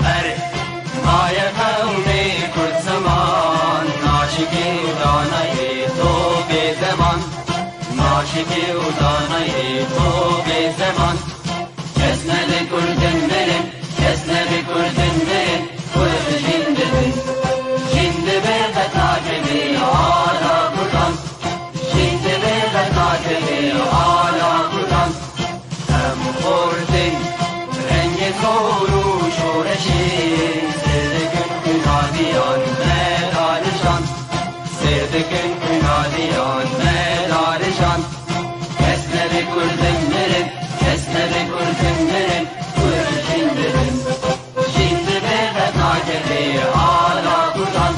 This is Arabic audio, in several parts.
بره مای قومی کرد زمان ناشکی و دانه تو به زمان ناشکی و دانه تو به زمان کسنه به کردن برن کسنه به کردن برن کرد جنده بن جنده به قطعه آلا کردن جنده به قطعه آلا کردن هم خوردن رنگ کورو شورشی سردکن کنادیان مدارشان سردکن کنادیان مدارشان کسنه به کردن برن کسنه به کردن برن کرد جنده بن جنده به قطعه آلا کردن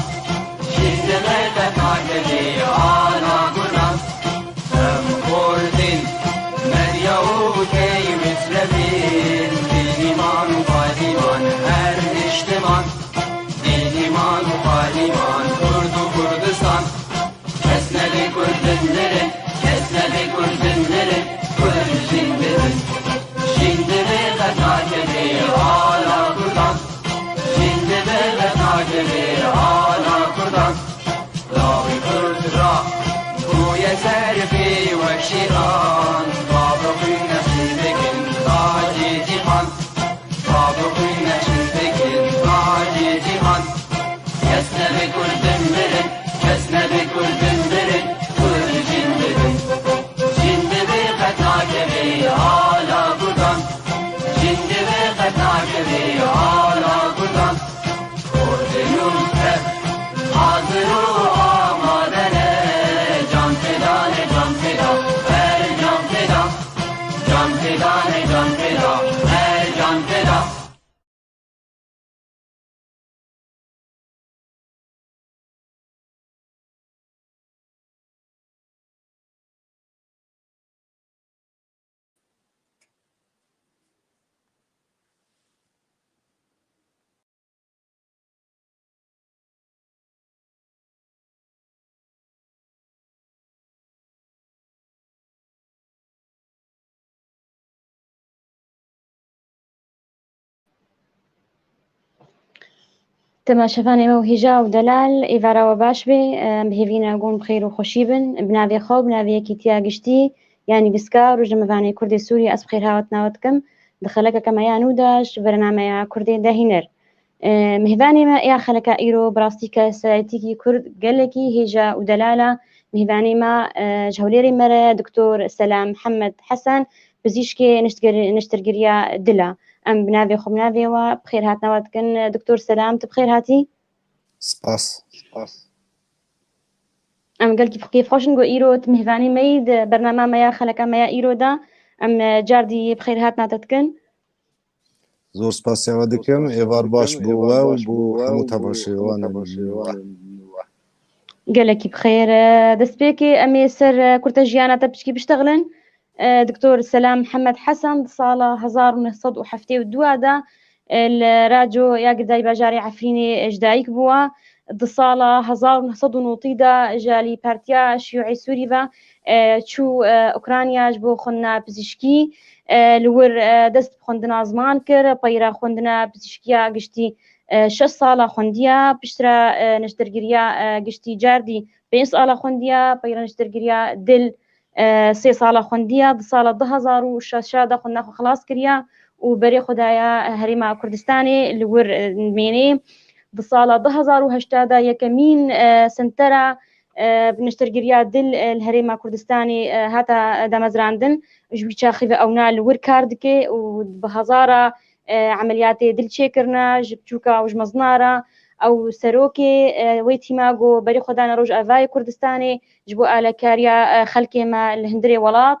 جنده به قطعه آلا کردن هم خوردن مریا و کی مثل بین دیمان و پادیمان هر اجتمان دیمان و پادیمان کرد و کردستان کسنه به کردن برن کسنه به کردن برن کرد جنده بن جنده به قطعه آلا کردن جنده به قطعه آلا کردن راوی کرد را بوی سرفی و شیران بابقی نشیدکن تاجی جیهان بابقی نشیدکن تاجی جیهان کسنه به کردن برن کسنه به کردن برن کرد جنده بن جنده به قطعه آلا کردن جنده به قطعه آلا کردن کردنون کرد حاضر و آمادنه جان فدانه جان فدا هر جان فدا جان فدانه جان فدا هر جان فدا تماشەکان ئێمە و هیژا و دەلال ئێوارەوە باش بێ بهێڤینە گۆن بخێر و خۆشی بن بناوێ خەو بناوەیەکی تیا گشتی یانی بسکا ڕۆژنەمەڤانەی کوردی سووری ئەس بخێر هاوت ناوەتکەم دخەلەکەکەمە یان و داش بەرنامەیە کوردی دەهینەر میهڤانێمە ئیا خەلەکە ئیرۆ بڕاستی کە سایەتێکی کورد گەلێکی هێژا و دەلالە میهڤانێمە هەولێری مەرە دکتۆر سەلام محەممەد حەسەن پزیشکێ نشترگریە دلە ئەم بناوێ خۆ بناوێەوە بخێر هاتنەوەتکن دکتۆر سەلام تو بخێر هاتی سپاس ئەم گەلکی فقی خۆشن گۆ ئیرۆت میهڤانی مەید بەرنامەمەیە خەلەکەمەیە ئیرۆدا ئەم جاردی بخێر هاتناتەتکن زۆر سپاسیاوە دەکەم ئێوار باش بووە و بۆ هەموو تەماشەوانە گەلێکی بخێر دەستپێکی ئەمێ سەر کورتە ژیانەتە پچکی بشتەغلن دکتۆر سەلام محەممەد حەسەن ساڵە 1972دا راجۆ یاگدای باژاری عەفرینێ ئەژدایک بووە دو ساڵە 1990دا ژالی پارتیا شیوعی سووریڤە چوو ئوکرانیاش بۆ خوندنا پزیشکی لور دەست خوندنا زمان کرد پەیرە خوندنا پزیشکیە گشتی 6 ساڵە خوندیە پشترە نشتەرگریە گشتی جاردی 5 ساڵە خوندیە پەیرە نشتەرگریە دل 3 ساڵە خوندیە دو ساڵە 2006دا خوندنا خۆ خلاص کردیە و بەرێ خودایە هەرێما کوردستانی لور مێنێ دو ساڵە 2008دا یەکەمین سنتەرە بنشتەرگریە دل هەرێما کوردستانی هاتە دەمەزراندن ژووی چاخیڤە ئەونا لور کار دکێ و بەهەزارە عملیاتێ دل چێکردنا ji بچووکە و ji meznar ew serokê wê tîmago berê xwedana Rojavayê Kurdistanê ji bo alekariya xelkê me li hundirê welat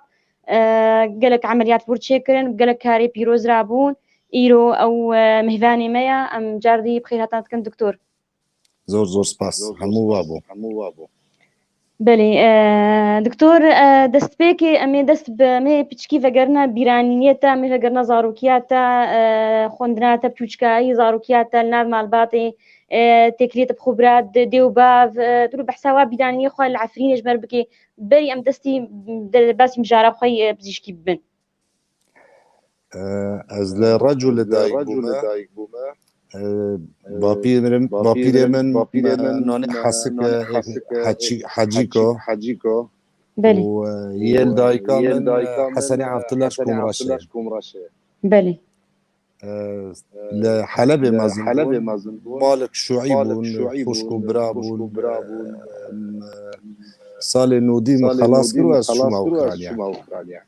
gelek emeliyat bûr çêkirin gelek karê pîroz rabûn îro ew mihvanê me ye em cardî bixêr hatan dikin doktor زۆر زۆر سپاس هەموو وا بوو بله دکتۆر دەستپێکی ئەمێ دەست بەمێ پچکی vegirina bîranîniyê me vegirina zarokiya te xwendina te pûçkayî zarokiya te li nav malbatê têkiliyê te bixwebira dê û bav tu li behsa wa bîranîniyê xwe li Efrînê ji ber bikê berî em destî basî mijara xwe pizîşkî bibin ez li Reco li dayîk bûme باپیری من نانی حسک حجیکو بله و یل دایکا من حسنی عبدالله شکومراشه بله لحلب مازن مالك شعيب خوشكو برابون سال نودي من خلاص كرو از شما اوكرانيا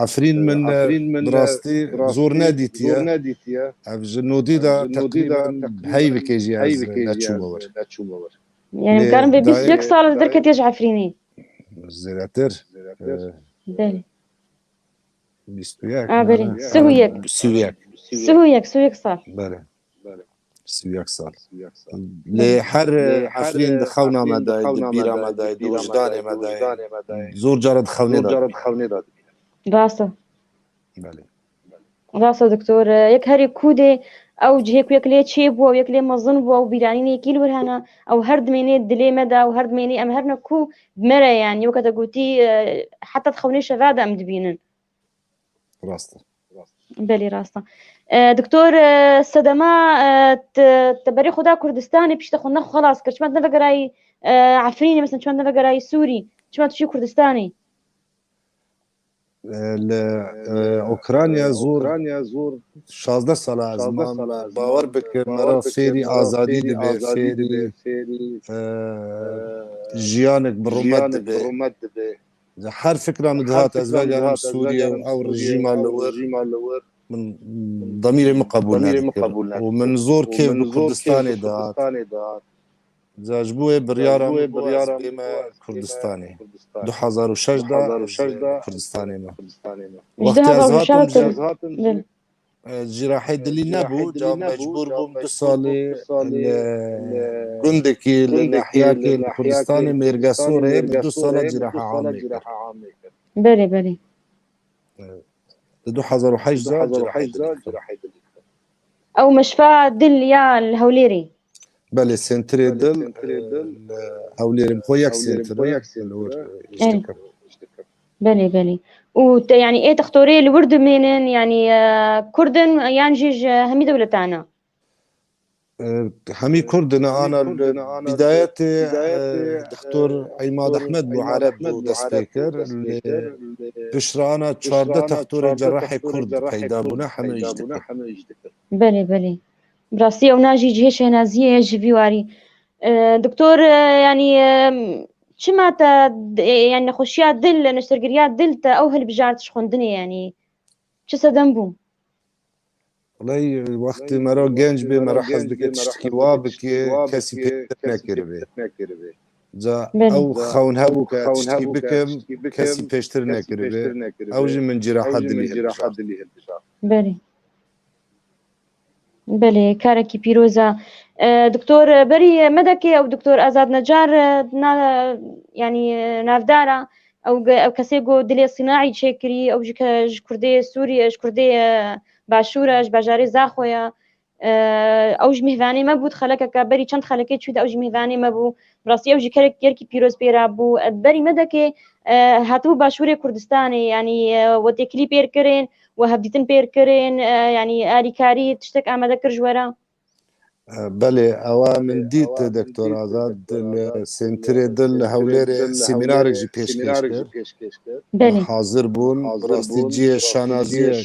عفرين من براستي زور ناديتيا افج نودي دا تقريبا هاي بكيجي از ناتشومور يعني كان بيبيس لك صار دركت يجي عفريني زيراتر بله بيستوياك بله سويك صار بله سوياك صار لحر عفرين دخونا مداي دبيرا مداي دوجداني مداي زور جرد خوني داد راسه بله راسه دكتور يك هري كودي او جهيك يكلي تشيبو او يكلي مظنبو او بيرانيني كيلو هنا او هرد ميني دلي مدى او هرد ميني ام هرنا كو بمرة يعني وكتا قوتي حتى تخوني شفادة ام دبينن راسته بلي راسته دكتور السدما تبري خدا كردستاني بيش تاخد نخو خلاص كرشمات نفقراي عفريني مثلا شمات نفقراي سوري شمات تشي كردستاني اوكرانيا زور 16 سال از من باور بکن مرا فێری ئازادی دەبێ فێری ژیانێک بڕومەت دەبێ هەر فکرام دەهات ئەس بەگەڕم سووریا و ئەو ڕژیما لەوەر من ضمیرێ من قبول نەکرد و من زۆر کێو بە کوردستانê دەهات جاش بووێ بڕیارم بێمە کوردستانê 2006 دا کوردستانê me وەختی ez hatim جراحەی دلی نەبوو جا مەجبور بووم 2 ساڵێ گوندێکی لە ناحیەکێ لە کوردستانê mêrgesorê 2 ساڵە جراحە عامê بله بله لە 2008 دا جراحەی دلی او مشفى دل يا الهوليري بله سنترê dil hewlêrê xwe yek sentr بله بله يعني ايه تختاري الورد منين يعني كردن يعني جيج همي دولتانا همي كردنا انا بداية دكتور عماد احمد بو عرب بو دستيكر بشرا انا 14 دكتور جراحي كرد پیدا بونا همه اجدكر بله بله براسي او ناجي جيش نازيه جبيواري دكتور يعني شمات يعني نخشيات دل نشترقريات دلتا او هالبجارت شخوندني يعني شو سدنبو والله وقت مرا گنج به مرا حز بکه تشتکی وا بکه کسی پیدا نکرده جا او خون هبو که تشتکی بکم کسی پیشتر نکرده او جی من جراحت دلی بله بله كاركي بيروزا دكتور بري مدكي او دكتور ازاد نجار يعني نافدارا او كسيغو دلي صناعي شكري او كردي سوري كردي باشورة باجاري زاخويا او مهفاني ما بود خلقك بري چند خلقي شو او مهفاني ما بو براسي او كركي بيروز بيرابو بري مدكي هاتو باشوري كردستاني يعني وتكلي بير كرين وهبديتن بير كرين يعني آليكاري تشتك آماده كرجورا بله او من ديت دكتور آزاد سنتري دل هوليري سيمينارك جي پیش بله حاضر بون براستی جي شانازي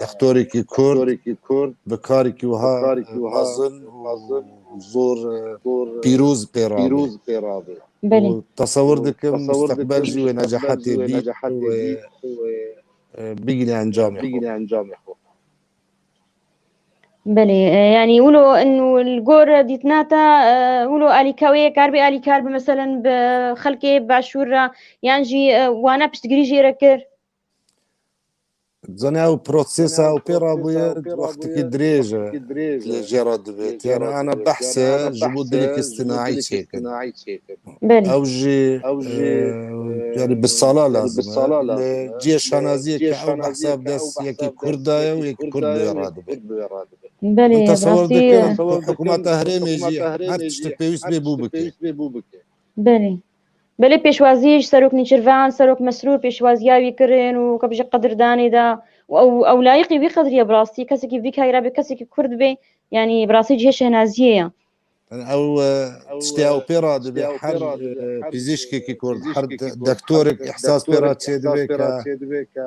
دكتوري كي كورد بكاري كي وها مازن زور بيروز بيرابي بله تصور دكم مستقبل جي ونجاحاتي بي بيجي انجام بله يعني يقولوا انه الجور ديتناتا يقولوا اليكاويه كاربي اليكارب مثلا بخلكي بعشورة يعني وانا بشتغري جيركر زني او بروسيس او بيرابوية وقت كي دريجة لجرد بيت يعني انا بحث جبود لك اصطناعي شيكن او جي يعني بالصلاة لازم جي شانازية كأو بحساب داس يكي كردايا ويكي كرد يراد بيت بله تصور دكم حكومة تهريم يجي هر تشتك بيوس بيبوبك بله بله پیشوازیش سروک نیچروان سروک مسرور پیشوازیاوی کرن و کبج قدردانی دا او لايقي بقدر براسي كسكي فيك هاي رابي كسكي كرد بي يعني براسي جهش هنازيه او تشتي او بيرا دبي حر بيزيشكي كي كورد حر دكتورك احساس بيرا تشي ك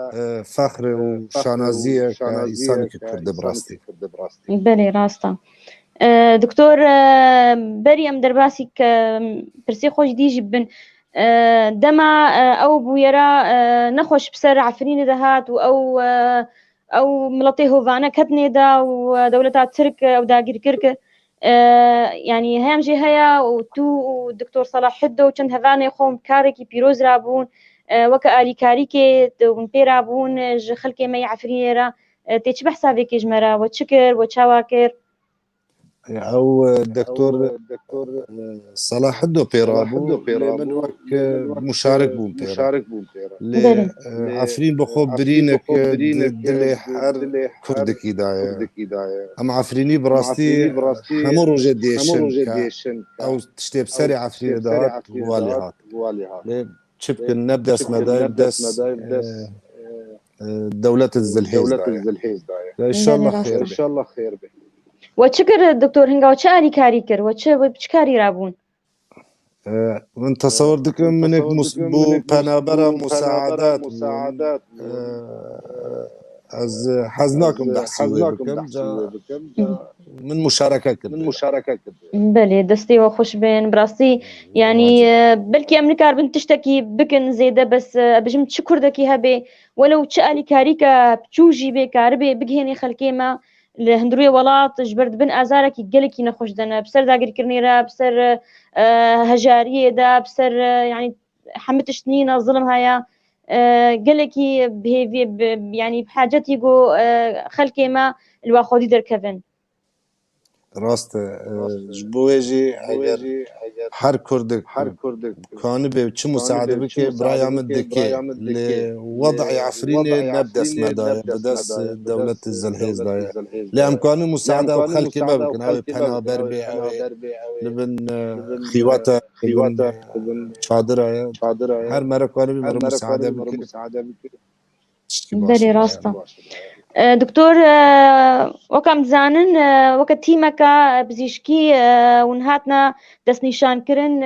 فخر وشانازيه كإنسان كي كورد براستي بلي راستا دكتور بريم درباسي برسي خوش دي جبن دما او بويرا نخوش بسر عفرين دهات او ملطي هوفانا كتني دا ودولتات ترك او داقير كرك يعني هام جي هيا والدكتور صلاح حدو وچند هفاني خوم كاركي بيروز رابون وكا آلي كاريكي ونبي رابون خلقي مي عفرين را تيش بحسابي كيجمرا وتشكر وتشاواكر او دكتور صلاح الدو بيرابو من وك مشارك بون بيرا عفرين بخو برينك دلي حر كردكي دايا ام عفريني براستي همو روجه ديشن او تشتي بسري عفرين دات واليهات شبكن نبدا اسمه داس دولة الزلحيز دايا ان شاء الله خير به وتشكر الدكتور هنگا وچه آلی کاری کر وچه بچکاری رابون من تصور دكم منك بو بنابرة مساعدات از حزناكم بحثي بكم من مشاركة كده بله دستي وخوش بين براسي يعني بلكي امريكا بنت تشتكي بكن زيادة بس بجم تشكر دكي هبي ولو تشالي كاريكا بتشوجي بكاربي بجهني خلكيما الهندروية ولات جبرد بن ازارك يقلكي نخوش دنا بسر داقر كرنيرا بسر هجارية دا بسر يعني حمتش نينا الظلم هيا قلكي يعني بحاجتي جو خلكي ما الواخودي در كفن راست جبويجي اگر هر كردك كان به چه مساعده بك براي عمل دكي لوضع عفرين نبدا اسمه دايا بدس دولة الزلحيز دايا لامكانه مساعده وخلكي ما بكن او بنا بربي او لبن خيواتا لبن شادره هر مره كان بمر مساعده بك بلي راستا دكتور وكم زانن وقت تيمكا بزيشكي ونهاتنا دس نشان كرن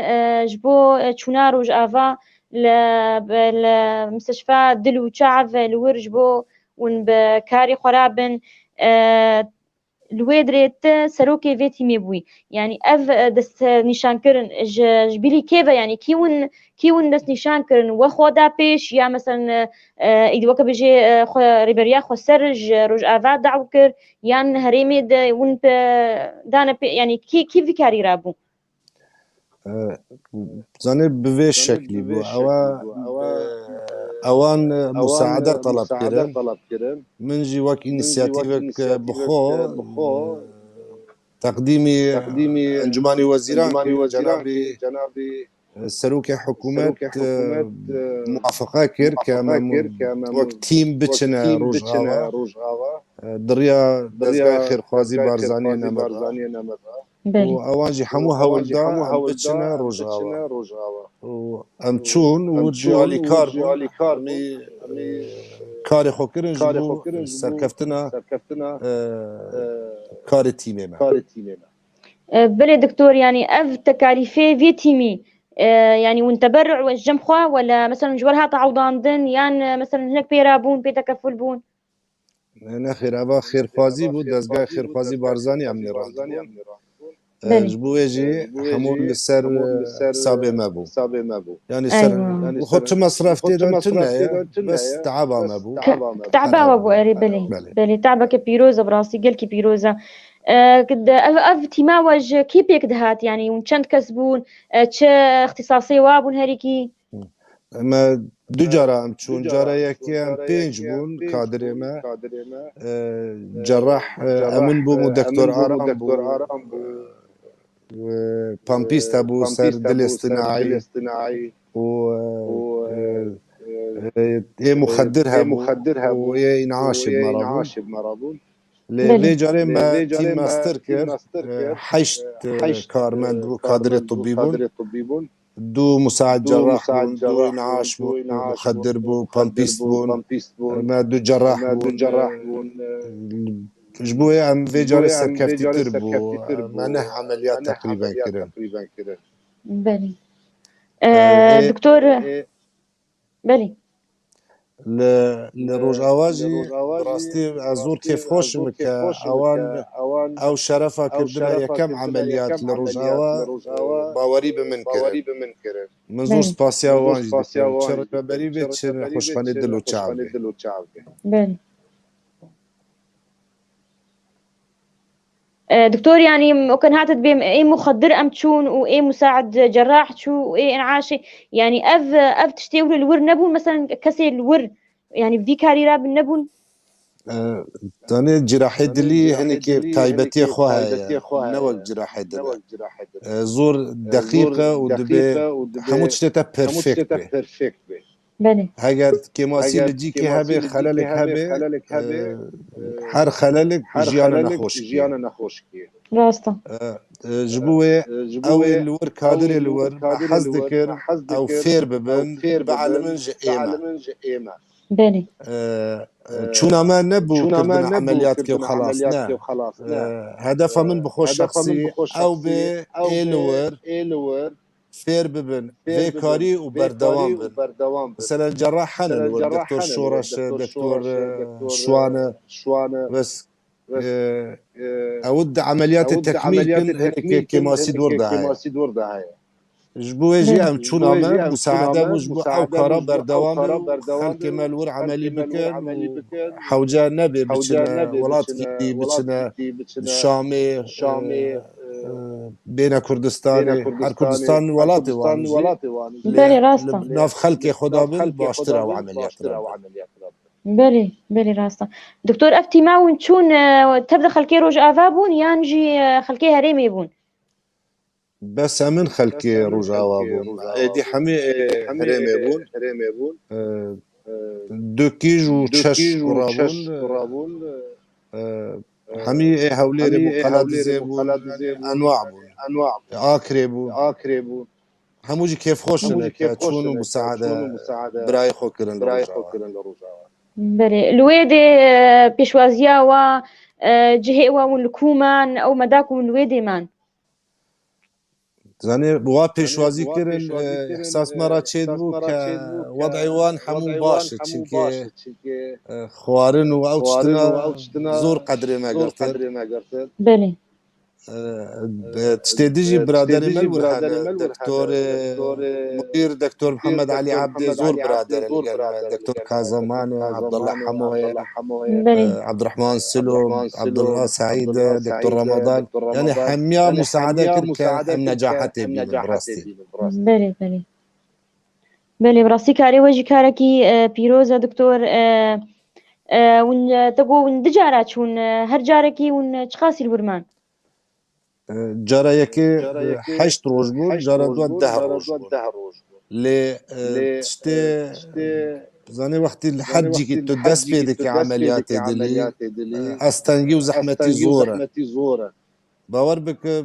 جبو چونا روج آفا لمستشفى دل وشعف لور جبو ون بكاري خرابن الويدريت سروكي فيتي ميبوي يعني اف دس نشان كرن جبيلي كيفا يعني كيون دس نشان كرن وخودا بيش يا مثلا اذا وكا بيجي ريبيريا خو سرج روج افا دعوكر يان هريمي ون دانا يعني كيف كاري رابو زاني بوي شكلي بو اوان مساعدة طلب كرن من جي وك انيسياتيفك بخو تقديمي انجماني وزيران جنابي سروكي حكومة موافقة كير كما وقت تيم بچنا روج غاوا دريا دزگاه خيرخوازي بارزاني نمرا وأوانجي حمو هولدا بچنا روج غاوا وامچون ورجوالي كار كاري خوكرن جبو سركفتنا كاري تيمي ما بلي دكتور يعني اف تكاليفي في تيمي يعني ونتبرع والجمخة ولا مثلا جوارها تعوضان دن يعني مثلا هناك بيرابون بيتكفل بون انا خير خوازي بو دزگاه خير خوازي بارزاني امني راند جبو يجي حمول السر حسابي ما بو يعني سر وخدش مصرفتي دون تنايا بس تعبا ما بو تعبا بو اري بلي تعبك بيروزا براسي قل كي بيروزا كد اف تيماوج كي بيك دهات يعني ونشند كسبون تش اختصاصي وابون هريكي ما دو جارا ام چون جارا یکی ام پنج بون کادر ما جراح امن بو دكتور آرام بو و پامپیست بو سر دل اصطناعي و ايه مخدرها و ايه انعاش بمرابون لي جاري ما تيم ماستر كر حشت كارمند بو كادر طبي بون دو مساعد جراح بون، دو انعاش بون، دو مخدر بون، بامبيست بون، ما دو جراح بون، جبوه ام في جاري سركفتي تربو معناه عمليات تقريبا كرن. بله. إيه دكتور بله لروج آواجی براستی ازور کیف خوشم که اوان او شرفا کردنا یکم عملیات لروج آوا باوری به من کرن منظور سپاسیا وانج دکم چرا ببری بید چن خوشخانه دلو چاوه. بله. دكتور يعني ممكن هاتت بهم اي مخدر ام تشون واي مساعد جراح شو واي انعاشي يعني اف تشتيول الور نبون مثلا كسي الور يعني بدي كاريرا بالنبون. تاني جراحة دلي هنيك تايبتي خوها نوك جراحة دل زور دقيقة ودبي هموت شتتا بيرفكت بي. بله. هاگر كيماسي لجيكي هبه خلالك هبه هر خلالك جيانا نخوش كي راستا جبوه او الور كادر الور حز ذكر او فير ببن بعلمن جئيمة بله. چونا ما نبو كردن عمليات كي وخلاص نا هدف من بخوش شخصي او به الور فير ببن في كاري وبردوام بن مثلا جراح حنا الور دكتور شورش دكتور شوانه بس اود عمليات التكميل كن هيك كماسي دور هاي جبو يجي ام چونا ما مساعده بو جبو او كارا بردوام خلق مالور عملي بكن حوجا نبي بچنا ولات كي بچنا شامي بين كردستان هر كردستان ولاتي وان بله راستا ناف خلق خدا بن باشترا وعمليات بله بله راستا. دكتور افتي ما ونشون تبدا خلكي روج افابون يانجي خلكي هريمي بون بس من خلكي روجاوا بون دي حمي هريمي بون دو كيج و تشش قرابون حمي هوليري بون قلاد زيبون انواع بون آكري بون هموجي كيف خوشنا كاتشون ومساعدة براي خو كرن لروجاوا. بله الويدي بيشوازيا و جهيوا والكومان او مداكم الويدي مان زاني بوا پیشوازی کرن احساس مرا چید بو که وضعی وان همون باشه چونکه خوارن و او چتنا زور قدری ما گرتر بله تشتديجي برادر مل هذا دكتور مدير دكتور محمد علي عبدي زور برادر دكتور كازمان عبد الله حموي عبد الرحمن سلوم عبد الله سعيد دكتور رمضان يعني حمية مساعدة كرك هم نجاحتي براستي بله بله بله براستي كاري وجي كاركي بيروزا دكتور ون تقو ون دجارات ون هر جاركي ون تشخاصي الورمان جارا يكي 8 روز بون جارا دو 10 روز بون لي تشتي زاني وقت الحج كي تدس بيدك عمليات دلي استنجي وزحمتي زورة باور بك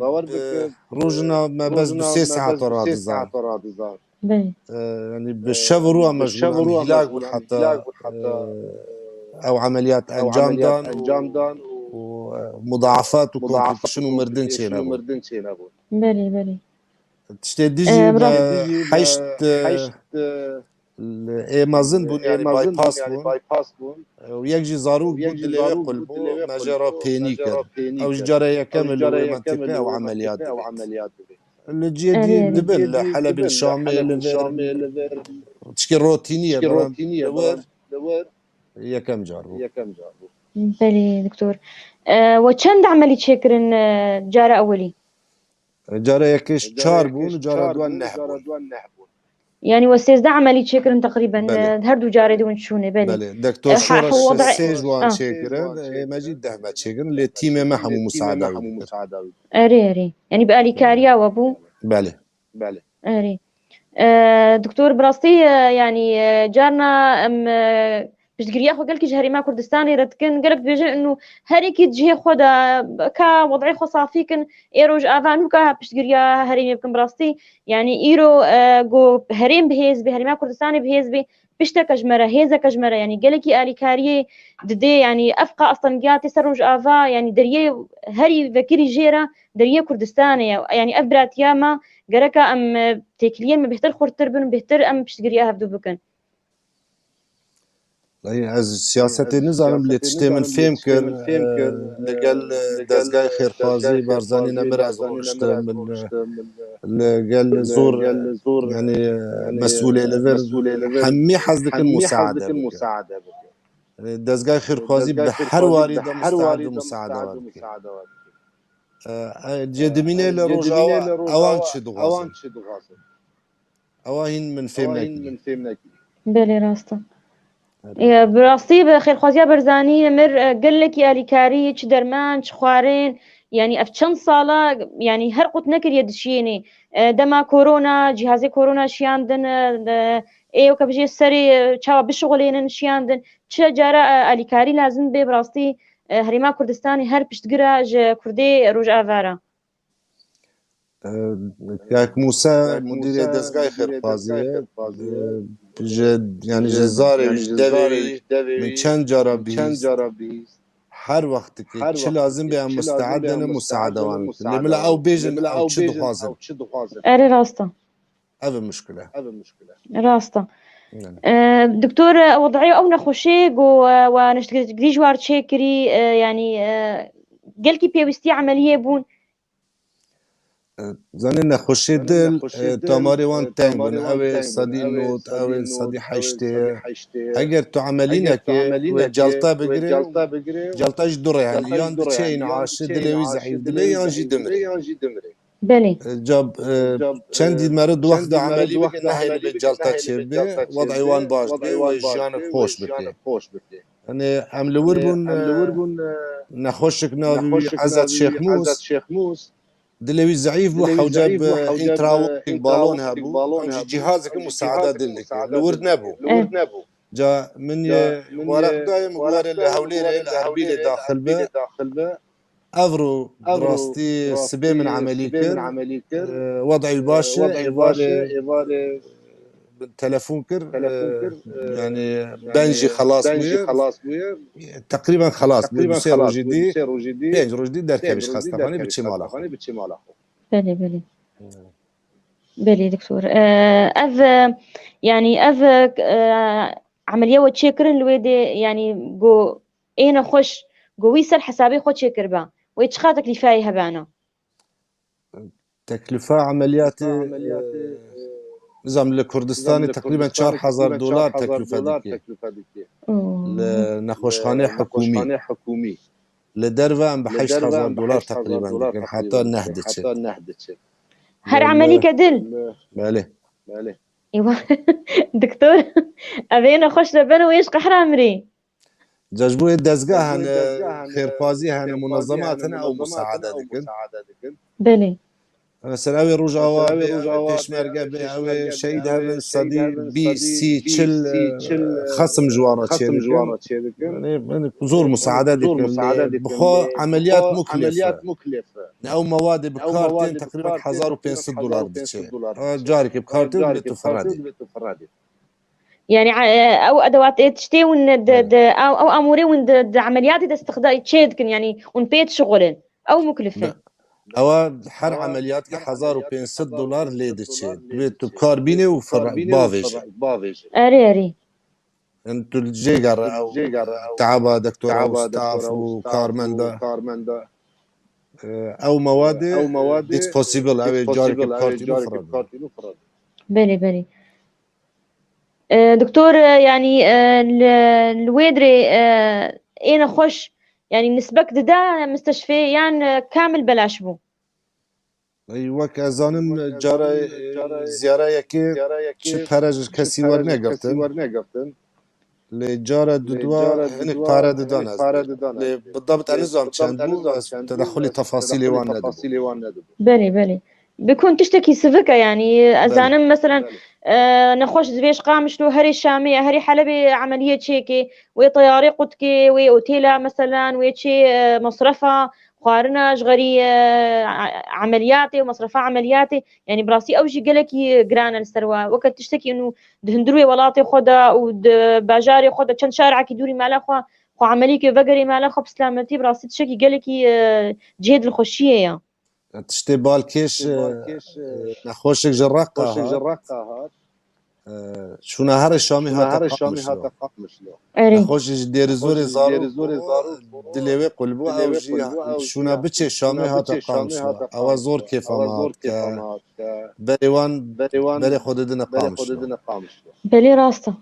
روجنا ما بس بسي ساعات راضي زار يعني بالشفروا مجبور هلاك حتى او عمليات انجام دان ومضاعفات وكومبليكيشن ومردن شينا بله بله تشتديجي حيشت مازن بون يعني باي باس بون ويجي زاروك بود اللي قلبو مجرى بينيكر او جرى يكمل منطقه او عمليات اللي جي دبل حلب الشامي تشكي روتينيه يكم جارو بله دكتور وچند عملي تشكرن جارة أولي جارة يكش 4 بون وجارة دوان نهبون يعني وستيزدا عملي تشكرن تقريبا هردو جارة دون شونه بله دكتور شورش سيجوان تشكرن مجيد دهما تشكرن اللي تيمة ما همو مساعدة أري يعني بقالي كاريا وابو بله أري دكتور براستي يعني جارنا پشتگیری خو گلکی هەریما کوردستانی ردکن گەلک بێژن إنه هەرێکی جهێ خۆدا کا وضعی خۆ صافیکن ئێرۆژ ئاوان وکە پشتگیریە هەرێمی بکەن بڕاستی يعني ئیرۆ گۆ هەرێم بهێز بێ هەریما کوردستانی بهێز بێ پشتە کەژمەرە هێزە کەژمەرە يعني گەلکی ئالیکاریە ددێ يعني ئەفقا ئەستەنگاتی سەر ڕۆژ ئاوا يعني دەریێ هەری vekirî jêra deriyê Kurdistanê ye yani ev biratiya me gerek em têkiliyên me bêhtir xurttir bin bêhtir em piştgiriya hevdû bikin. Ez siyasetê nizanim lê tiştê min fêm kir li gel dezgahê xêrxwazî Barzanî Nemir ez rûniştim li gel zor yani mesûlê li vir hemî hez dikin musa'ede bikin. Dezgahê xêrxwazî bi her warî de musta'ed musa'ede bike. Cedimînê li Rojava ewan çi dixwazin? Ewa hîn min fêm nekin. Belê rast e. براستی به خیرخوازیا برزانی مر گلکی آلیکاری چه درمان چه خوارین یعنی اف چند ساله یعنی هر قط نکرید دشینی دما کرونا جهاز کرونا شیاندن ایو که بجی سری چاو بشغلین شیاندن چه جرا آلیکاری لازم به براستی هریما کردستانی هر پشتگیره ج کردی روج آوارا Kak Musa مدیر دزگاه خیرخوازیه yani cezarê min çend cara bîst her wextekê çi lazim bê em musteed din musaede wan bikin lê mila ew bêjin ew çi dixwazin erê rast e ev e muşkile rast e دكتور وضعي او نخوشي جو ونشتغل جوار تشيكري يعني قالكي بيوستي عمليه بون زنی نخوشی دل تماری وان تنگ بن اوه صدی نوت اوه صدی حشته اگر تو عملی نکی و جلطه بگیری جلطهش دوره یعنی یان چه این عاشه دلوی ضعیف دلی یان جی دمره بله جاب چندی مرد وقت عملی بگی نهیل به جلطه چه بی وضعی وان باش بی و جان خوش بکی یعنی املور بون نخوشک ناوی عزت شیخ موس دلوي ضعيف بو حوجاب انتراوكينج بالون هابو امجي جهازك مساعده دلك لورد نبو جا من ورق دايم ورا الهوليره العربيه داخل به افرو راستي سبي من عمليكر وضعي الباشا ايواري بالتلفون كر يعني بنجي خلاص بوير تقريبا خلاص بسير روجدي بينج روجدي دركبش خاصة فاني بتشي مالا بلي بلي دكتور اف يعني اف عملية وتشكرن الويدي يعني جو اين خوش جو ويسر حسابي خو تشكر با ويتشخا تكلفة هبانا تكلفة عمليات نظام لكردستاني تقريبا $4000 تكلفة دكي لنخوشخانة حكومي لدرفة ام $8000 تقريبا لكن حتى نهدتش هر عملي كدل بالي ايوه دكتور ابينا خوش لبنا ويش قحر عمري جاجبو الدزقاه خيرخوازي هنا منظمات هنا او مساعدة دكن بلي مثلا اوی روجاوا پیشمرگه به اوی شهید هفن صدی بی سی چل خصم جوارا چه دکن زور مساعده دکن بخوا عملیات مکلفه او مواد بکارتين تقريبا $1500 دچه جاري که بکارتين بتو فرادي يعني او ادوات تشتي ون او اموري ون عمليات استخدام تشيدكن يعني ون بيت شغلن او مكلفه او هر عملیات که $1500 لیده چه تو کار بینه و باویج اری انتو الجيجر او تعبا دكتور او ستاف و كارمندا او مواد it's possible او جاري كارتينو فراد بلي دكتور يعني الويدري اين خوش يعني نسبك دا مستشفيان يعني كامل بلاش بو ايوه كازانم جارا زياره يكي چه پرج کسی ور نگفتن لجارة ددوا هنك بارا ددان بالضبط النظام كان بو تدخلي تفاصيلي وان بلي بكون تشتكي سفكة يعني أزانم مثلا نخوش زبيش قامشلو هري شامية هري حلبي عملية شيكي وي طياري قدكي وي اوتيلا مثلا وي شي مصرفة خوارنا جغري عملياتي ومصرفة عملياتي يعني براسي اوجي قلكي قرانا السروا وقت تشتكي انه دهندروي ولاتي خدا وباجاري خدا كان شارع كي دوري مالا خو عمليكي فقري مالا خو بسلامتي براسي تشتكي قلكي جهد الخشية يعني. تشتي بالكيش نخوشك جرقة هات شونا هر الشامي هاتا قامش له نخوشك دير زوري زارو دليوي قلبو او جي شونا بچه شامي هاتا قامش له او زور كيفا مات بريوان بري خود دنا قامش له بلي راسته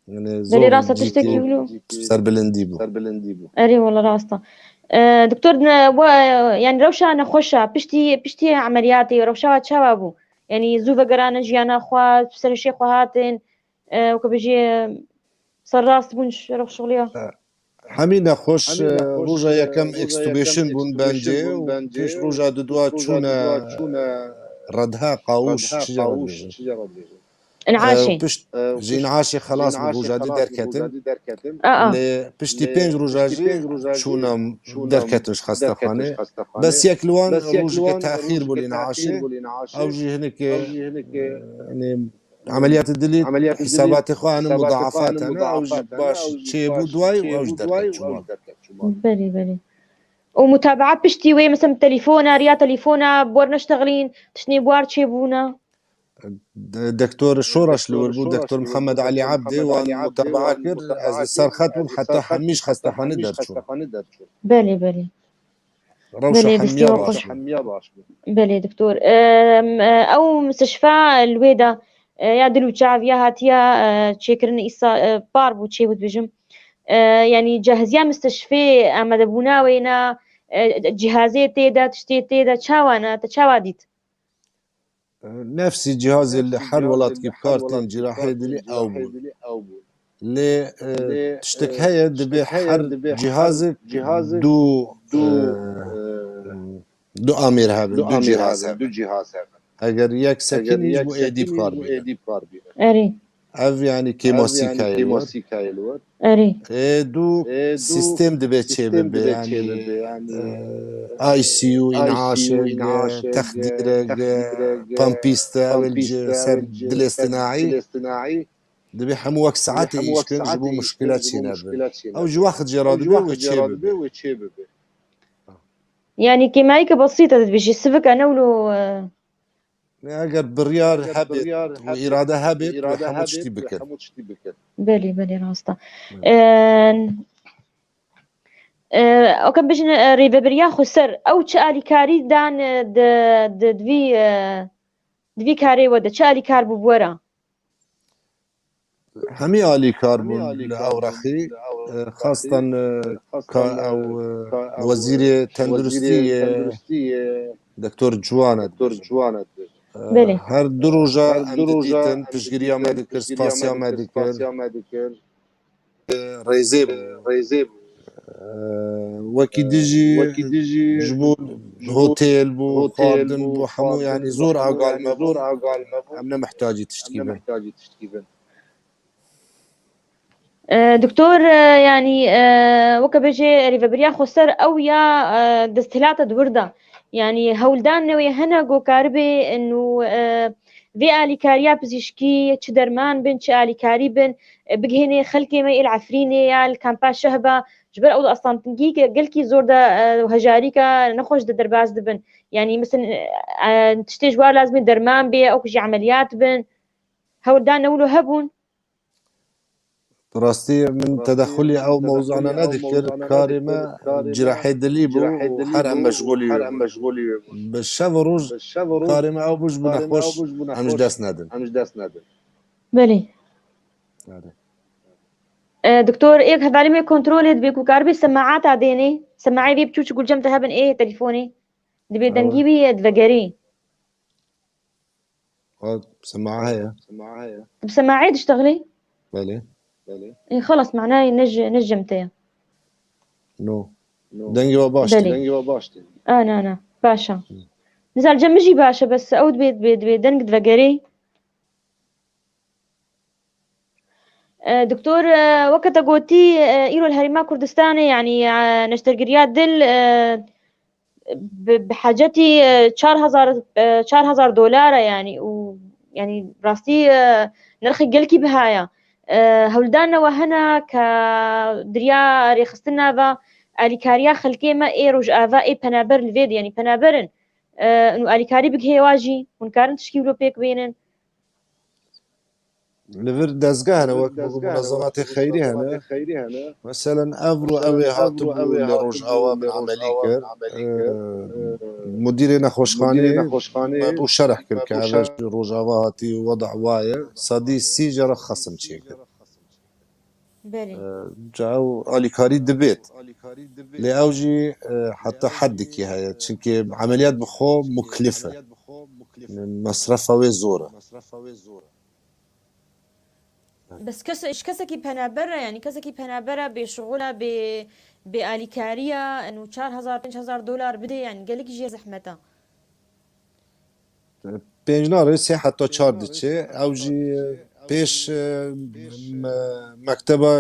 يعني بلي راسته تشتكي ولو سر بلنديبو اري والله راسته دكتور يعني روشا نخوشا بشتي عملياتي روشا تشابو يعني زوفا قرانا جيانا خوا بسر شي خواتن وكبجي صار راس بونش روح شغليا حمينا خوش روجا يكم اكستوبيشن بون بانجي وكيش روجا ددوا تشونا ردها قاوش شجرة بيجن انعاشي جين عاشي خلاص روجا دي دركتن اللي بشتي بينج روجا جي شونا دركتش خاستخانه بس يكلوان روجا تأخير بولين عاشي او جي هنك يعني عمليات الدليل حسابات اخوان مضاعفات انا او باش تشيبو دواي واوج دركت شمال بلي ومتابعة بشتي وي مثلا تليفونا ريا تليفونا بور نشتغلين تشني بوار تشيبونا دكتور شورش لوربو دكتور محمد علي عبدي والمتابعة كر از سرختون حتى حميش خستخانه درچون بلي روشة حمية باش بلي دكتور او مستشفى الويدا يا دلو تشاف يا هاتيا تشيكرن إيسا باربو تشيبوت بجم يعني جاهزيا مستشفى أما دبونا وينا جهازي تيدا تشتي تيدا تشاوانا تشاواديت نفس جهاز اللي حر ولات كيف كارتين جراحي دلي أو بول اللي تشتك هيا دبي حر جهازك دو أمير هابن دو جهاز هابن اگر یک سکین هیچ بو ایدیب کار بینه اری اف يعني كيموسيكا اری دو سيستم دبي چه ببه يعني اي سي يو انعاشق تخديرك بامبيستا والج سر دل اصطناعي دبي حمو وقت ساعات يشكن جبو مشكلات سينابن او جو واخد جراد بي وچه ببه يعني كيمايكا بسيطة تبيجي سفك أنا ولو اگر بريار هبت وإرادة هبت وحمو تشتي بكر بلي راستا وكان بيجن ريفا بريا خسر أو تشالي كاري دان دفي كاري ودا تشالي كار بورا همي آلي كاربون لأورخي خاصة أو وزير تندرستي دكتور جواند بله هر دروجا أمديتن بشجريا مدكر سباسيا مدكر ريزيب وكي ديجي جبون هوتيل بو خاردن بو حمو يعني زور عقال ما بو أمنا محتاجي تشتكي بن دكتور يعني وكبجي ريفابريا خسر أو يا دستهلاتا دوردا يعني هولدان نوي هنا جو كاربي إنه في آلي كاريا بزيشكي تشدرمان بن تشالي كاري بن بجهني خلكي ما العفريني يا الكامبا شهبة جبر أول أصلا تنجيك قلكي زور دا وهجاريكا نخش دا درباز دبن يعني مثلا تشتي جوار لازم درمان بي أو كجي عمليات بن هولدان نولو هبون براستي من تدخلي او موضوعنا نذكر كارمة جراحي دليبو وحرق مشغولي بالشاب روج كارمة او بوش بنخوش همش داس نادن بلي دكتور ايه هذا لي كنترول بيكو كاربي سماعات عديني سماعي بي بتشوش قول جمتها بن ايه تليفوني دبي دنجيبي دفقري سماعها بسماعي تشتغلي بلي إيه خلص معناه نجمتها نو دنجي وباشتي أنا باشا نزال جمجي باشا بس أود بيد دنج دفقري دكتور وقت قوتي إيرو الهريمة كردستاني يعني نشترقريات دل بحاجتي 4000 دولار يعني يعني براستي نرخي قلكي بهايا هولدانا وهنا كدريا ريخستنا ذا أليكاريا خلكيما إيروج آذا إي بنابر الفيد يعني بنابرن إنو أليكاري بك واجي ونكارن تشكيلو بيك بينن لفر دزگاه هنا وقت بقول منظمات خيري هنا مثلا افرو اوي هاتبو لروج اوا من عملي كر مدير نخوشخانه ما بو شرح كر كعبش روج اوا هاتي وضع وايا صدي سيجر خصم شيكر جاو اليكاري دبيت لاوجي حتى حدك هي چونكي عمليات بخو مكلفه مصرفها وزوره بس إيش كسكي بنابرة يعني كسكي بنابرة بشغلة بآليكارية إنه 4000 دولار بدي يعني قالك جي زحمته پێنجناڕێ سێ حتا 4 دچێ ئەوژی پێش مەکتەبە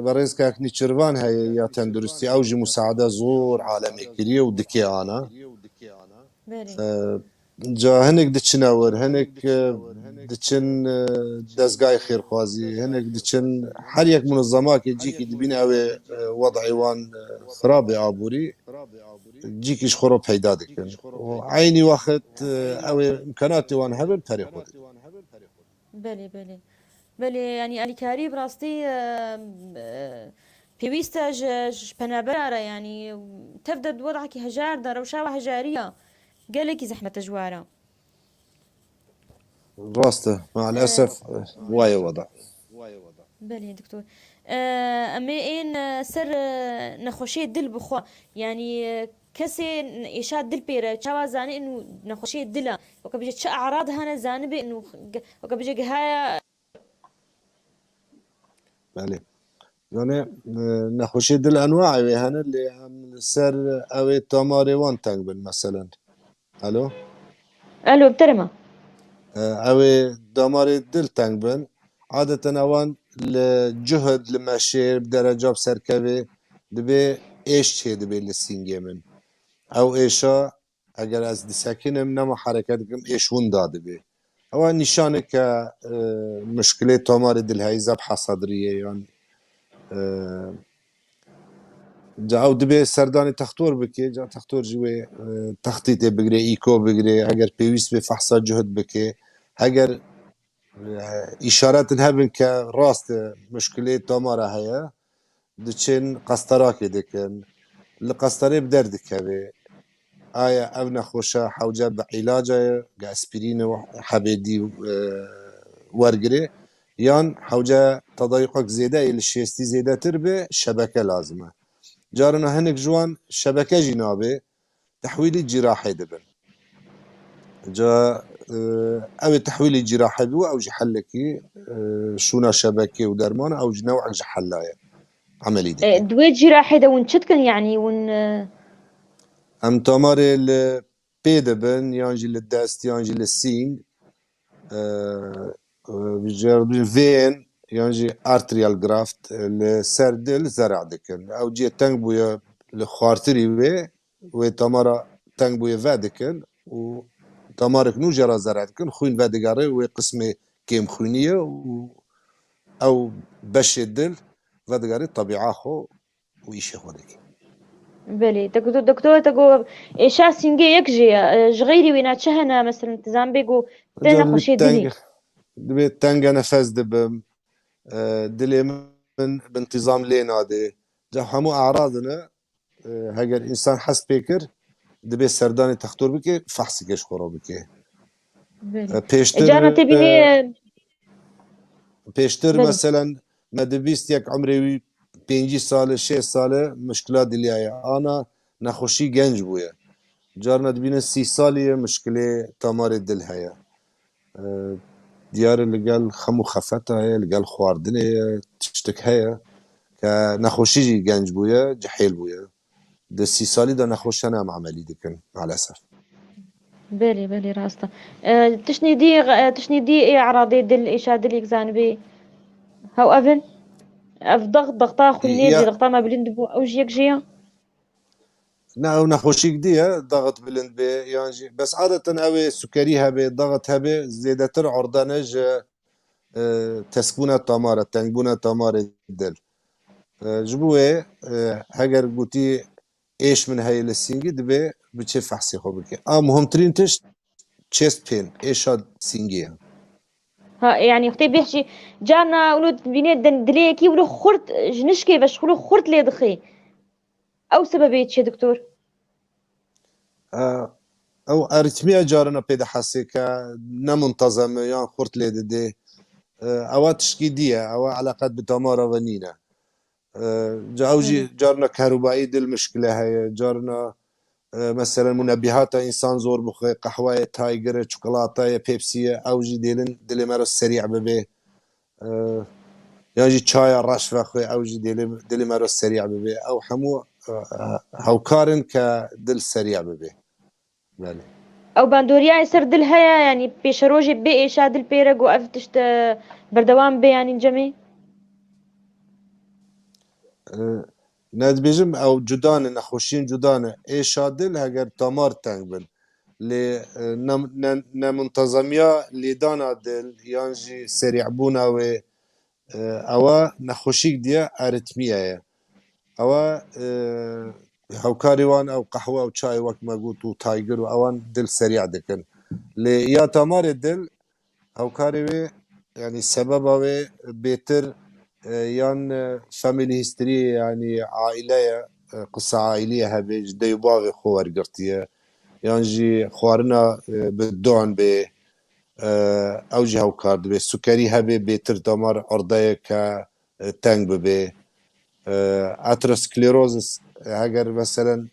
بەڕێز کاکنی چربان هەیە یا تەندروستی ئەوژی مساعدە زۆر عالەمێکریە و دکێیانە جا هەنێک دچنەوەر هەنێک دچن دەستگای خێرخوازی هەنێک دچن هەر یەک منظەماکێ جیکی دبین ئەوێ وەضعیوان خراپێ ئابووری جيكيش خروب پیدا دکن و عینی وقت او امکاناتی وان هبل پری خود بله يعني اليكاري براستي بيويستا بنابرة يعني تبدأ وضعك هجار دار وشاوة هجارية قالك زحمة جوارة راسته مع الأسف واي وضع بله دكتور أما إن سر نخوشي دل بخوا يعني كسي إشاد دل بيرة شوا زاني إنه نخوشي دلا وكبيجي شا أعراض هنا زاني بإنه وكبيجي جهاية بله يعني نخوشي دل أنواع هنا اللي هم سر أو تماري وان تنقبل مثلا ألو بترمى أو دماري دل تنقبل عادة أوان الجهد لماشي بدرجة بسركبي دبي إيش شيء دبي للسينجي من أو إيشا أجر از دساكنم نما حركاتكم إيش وندا دبي أو نشانك مشكلة تمار دل هاي ذبحة صدرية يعني جاو دبي سرداني تختور بكي جا تختور جوي تخطيط بقري إيكو بقري أجر بيويس بفحص جهد بكي أجر إشارات هبن كراست مشكلة تمارة هيا دچن قسطراكي دكن القسطري بدردك هبي آية أو نخوشة حوجة بعلاجة كأسبرين وحبيدي ورقري يان حوجة تضيقك زيادة إلى الشيستي زيادة تربي شبكة لازمة جارنا هنك جوان شبكة جنابي تحويل جراحي دبن جا او تحويل جراحي بو او جحلكي شونا شبكه ودرمان او نوع جحلايه عملي دي دويت جراحي ده ونشتكن يعني ام تماري البيدبن يانجي للدست يانجي للسين فين يانجي ارتريال جرافت السردل زرع دكن او جي تنگ بويا لخارتري و تمارا تنگ بويا فادكن و تمارك نو جرا زرعت كن خوين فادقاري وقسمي كيم خوينية أو باش الدل فادقاري طبيعة خو وإيش خودك بلي دكتور تقول إيشا سينجي يكجي جغيري وينا تشهنا مثلا تزام بيقو تنا خوشي دلي دبي تانجا نفس دب دلي من بانتظام لينا دي جا همو أعراضنا هاجر إنسان حس بيكر دبي سرداني تختور بكي فحص كيش خورو بكي پیشتر مثلا ما دبیست یک عمری 5 ساله 6 ساله مشکلات دلیه آنا نخوشی گنج بویه جارنا دبینه 30 سالیه مشکله تمار دل هیا دیار لگل خمو خفته هیا لگل خواردنه تشتک هیا که نخوشی گنج بویه جحیل بویه ده 30 سالی ده نخوشن هم عملی دکن مع الاسف بلي راسته تشني دي اعراض دل ايش دل يكزانبي هاو أفن أف ضغطا خوني دي يا ضغطا ما بلند بو أو جيك جيا ناو نخوشيك دي ضغط بلند بي يعني بس عادة اوي سكري هبه ضغط هبه زيادتر عرضانج تسبونة تمارة تنبونة تمارة دل جبوه هگر قوتي ايش من هاي السينجي دبي بتشي فحصي خو بكي مهمترين تش تشيست بين ايش هاد سينجي ها يعني اختي بيحكي جانا ولود بينات دليكي ولو خرت جنشكي باش ولو خرت لي دخي أو سببيت يا دكتور او اريتميا جارنا بيدا حسيكا نمنتظم يان خورت لي دي او تشكي دي او علاقات بتمارا ونينا جاوجي بلي جارنا كهربائي دي المشكلة هي جارنا مثلا منبهات انسان زور بخي قهوة تايجر شوكولاتة بيبسي او جي ديلن دلي مرة سريع ببي يعني شاي رش فخوي او جي دلي مرة سريع ببي او حمو هوكارن كدل سريع ببي بله أو باندوريا يصير دلها يعني بيشروجي بي إيشاد البيرق وقف تشت بردوام بي يعني الجميع ندبيجم او جدان نخوشين جدان اي شادل هگر تمار تنگ بن ل نمنتظميا لدانا دل يانجي سريع بونا و او نخوشيك ديا ارتميا او هاوكاري وان او قهوه او شاي وقت ما قلت تايجر اوان دل سريع دكن ل يا تمار الدل هاوكاري وي يعني سببه بيتر يان فاميلي هيستوري يعني عائلة قصة عائلية هبه جدي باغي خوار قرتيه يعني جي خوارنا بدون ب او جي هاو كارد به سكري هبه بيتر دمر عرضه ك تنگ به اتروسكليروزس اگر مثلا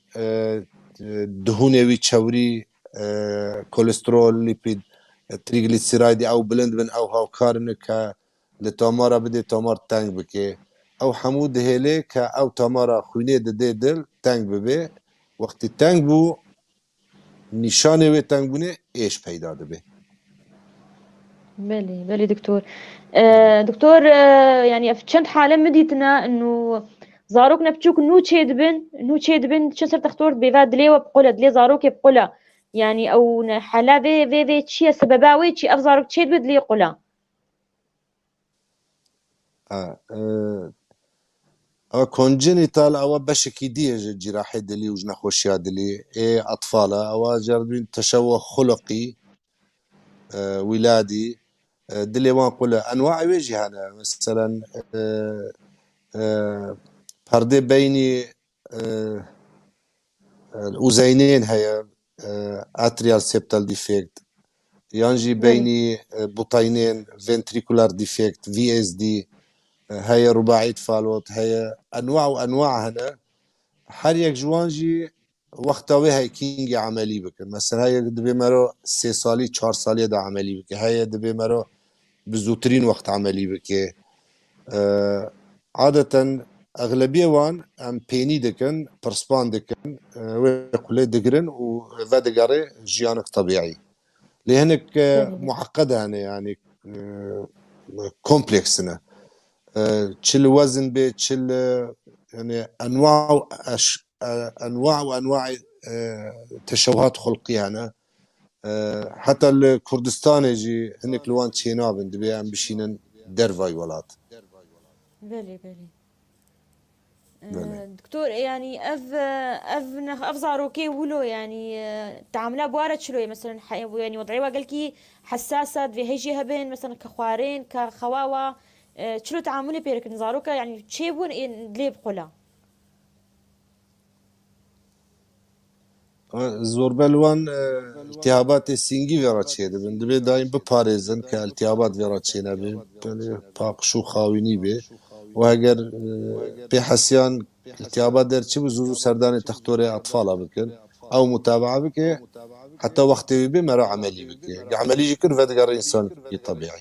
دهونوي تشوري كوليسترول ليبيد تريغليسيرايد او بلند من او هاوكارن ك لتمارا بدي تمار تنگ بكي او حمود هيلي ك او تمارا خويني دي دل تنگ ببي وقت تنگ بو نشانه و تنگ بونه ايش پیدا دبي بلي دكتور دكتور يعني في چند حالة مديتنا انه زاروك نبتشوك نو تشيد بن شن صرت تختور بيفاد ليه وبقولة ليه زاروك بقولة يعني او حالا في تشي سبباوي تشي اف زاروك تشيد بد ليه قولة او كونجينيتال او بشكي دي جراحة دلي وجنا خوشيا دلي اي اطفال او جربين تشوه خلقي ولادي دلي وان قولة انواع وجه هنا مثلا پرده بيني الأذينين هي اتريال سيبتال ديفيكت يانجي بلي بيني بطينين فنتريكولار ديفيكت في اس دي هي رباعية فالوت هي انواع وانواع هنا هر یک جوانجی وقتاوی هی کینگی عملی بکن مثلا هی دبی مرا 3 سالی 4 سالی دا عملی بکن هی دبی مرا بزوترین وقت عملی بکن عادة أغلبية وان أم بيني دكن برسبان دكن ويقولي دقرن وذا دقاري جيانك طبيعي لهنك بلي معقدة هنا يعني كومبلكسنا تشل وزن بي تشل يعني انواع وانواع تشوهات خلقيه هنا حتى الكردستان يجي هناك لوان تشينا بندبي ام بشينن درفاي ولات بلي بله دكتور يعني اف زاروكي ولو يعني تعاملها بوارد شلو مثلا يعني وضعي وقالكي حساسة في هيجي هبين مثلا كخوارين كخواوة شلو تعاملي بيرك نزاروكا يعني تشيبون دلي بقولا زوربه لوان التهابات السينجي فيرا تشيد بندبي دايم بباريزن كالتهابات فيرا تشينا بي باقشو خاويني بي وهجر بحسيان التهابات در چی بزوزو سردان تختور اطفال بکن او متابعه بك حتى وقت بي مرا عملي بك عملي يجي فدقر انسان طبيعي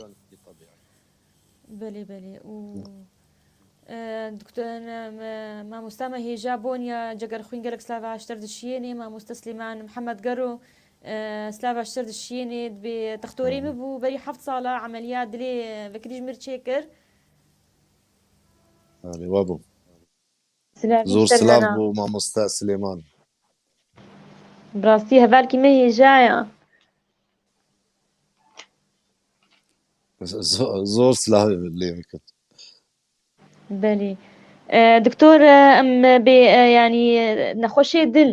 بلي دكتور أنا ما مستمع هي جابونيا جگر خوين قالك سلافا اشترد الشيني ما مستسلمان محمد قرو سلافا اشترد الشيني بتختوري مبو بري حفظ صالة عمليات دلي بكريج مرتشيكر هذه وابو سلاوی زور سلاف سەرمەنا بو مامۆستا سلێمان بڕاستی هەڤالکی مە هێژایە زۆر سلاوی لێ کرد بەێ دکتۆر ئەم بێ ینی نەخۆشیێ دل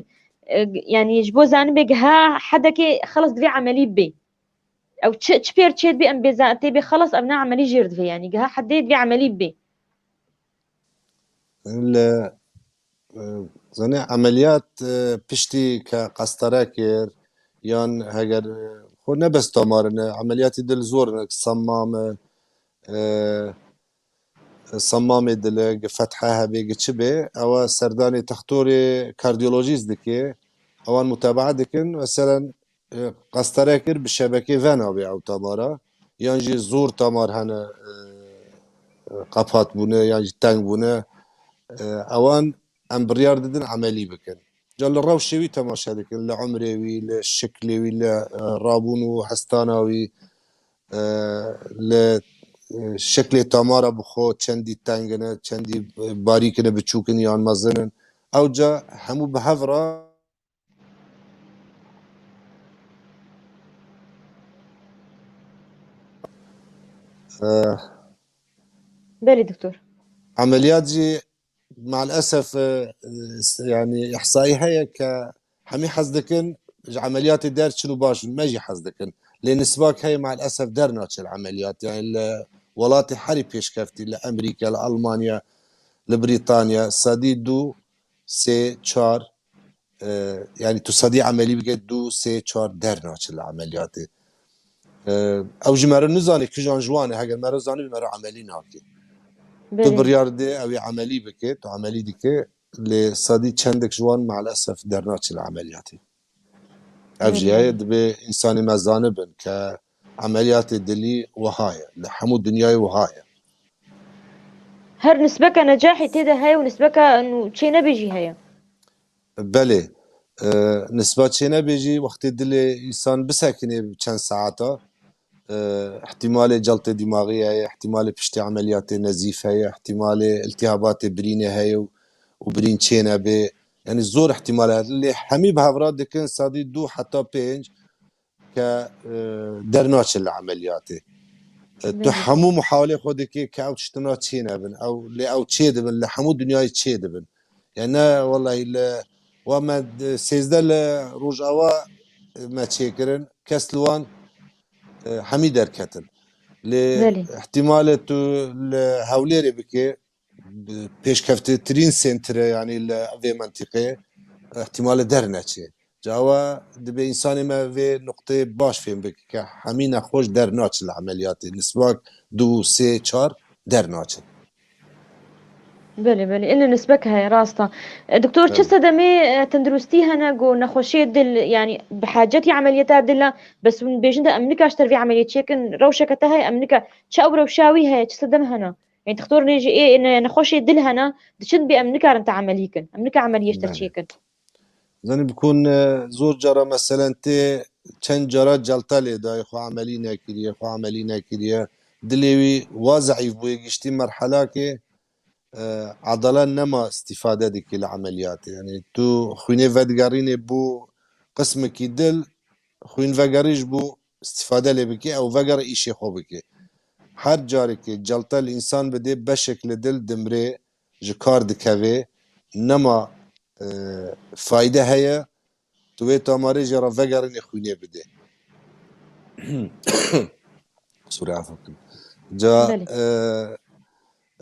ینی ji بۆ زانم بێ ها حەدەکێ خەڵص دوێ عملی بێ ئەو چ پێر چێت بێ ئەم بێزاتێ بێ خەڵص ئەم نا عملی ژێر دوێ ینی ها حەدێ دوێ عملی بێ زانێ عملیات پشتی کە قەستەرە کرد یان هەگەر خۆ نەبەست تۆمارنە عملیاتی دل زۆرن سەمامێ دلە فەتحە هەبێگە چ بێ ئەوە سەردانی تەختۆری کاردیۆلۆژیست دکێ ئەوان متابعە دکن وەسەرەن قەستەرە کرد بە شەبەکەی ڤەناوێ ئەو تامارە یانجی زۆر تامار هەنە قەپات بوونە یانجی تەنگ بوونە ئەوان ئەم بڕیار ددن عملی بکەن جا لە ڕەو شێوی تەماشا دەکەن لە عمرێوی لە شکلێوی لە ڕابوون و هەستاناوی لە شکلێ تامارە بخۆ چەندی تەنگنە چەندی باریکنە بچووکن یان مەزنن ئەو جا هەموو بە هەڤڕا بەێ دکتۆر عملیات جی مع الأسف يعني إحصائي هيا كهمي حزدكن عمليات الدار شنو باش ما يجي حزدكن لأن سباك هي مع الأسف درنا العمليات يعني الولايات حري بيش كفتي لأمريكا لألمانيا لبريطانيا صدي دو سي چار يعني تصدي عملي بقى دو سي چار درنا العمليات أو جمارة نزاني كجان جواني هاجر مرة زاني بمرة عملي ناكي تو بڕیار دێ ئەوێ عملی بکێت و عملی دیکە لێ سادی چەندێک جوان مع الأسف دەرناچێت لە عملیاتی ئەو ژیایە دەبێ ئینسانی مەزانە بن کە عملیاتی دلی وهایە لە هەموو دنیای وهایە هەر نسبەکە نەجاحی تێدا هەیە و نسبەکە چێ نەبێژی هەیە بەلێ نسبەت چێ نەبێژی وەختی دلێ ئینسان بسەکنێ چەند سەعاتە احتمال جلطة دماغية هي احتمال بشتي عمليات نزيف هي احتمال التهابات برينة هي وبرين تشينا بي يعني زور احتمالات اللي حمي بهافراد دكن صادي دو حتى بينج ك درناش العمليات تو حمو محاولة خودك كاو تشتنا تشينا بن او اللي او تشيد بن لحمو دنياي تشيد بن يعني والله وما سيزدل روج اوا ما تشيكرن كسلوان حمي دركتن لاحتمال تو هوليري بكي بيشكفت ترين سنتر يعني في منطقه احتمال درناچه جاوا دبي انسان ما في نقطه باش فين بك حمينا خوش درناچ العمليات نسبه دو سي 4 درناچ بله بله إنه نسبك هاي راستا دكتور چه صدمه تندرستي هنا جو نخوشي دل يعني بحاجتي عمليات دل بس من بيجند أمريكا اشتر في عملية شكن روشة هاي أمريكا شو روشاوي هاي چه صدم هنا يعني تختار نيجي إيه إن نخوشي دل هنا دشن بأمريكا أنت عمليكن أمريكا عملية اشتر شكن زين بكون زور جرى مثلا تي چند جرى جلطة دا يخو عملي ناكريه يخو عملي ناكريه دليوي وازعي بويجشتي مرحلة كي عضلة نما استفادة ديك العمليات يعني تو خويني فادقاريني بو قسمك دل خوين فاقاريش بو استفادة لبكي او فاقار ايشي خو بكي هر جارك جلطة الانسان بده بشكل دل دمري جكار دكاوي نما فايدة هيا توي تاماري جرى فاقاريني خويني بده سوري عفوكم جا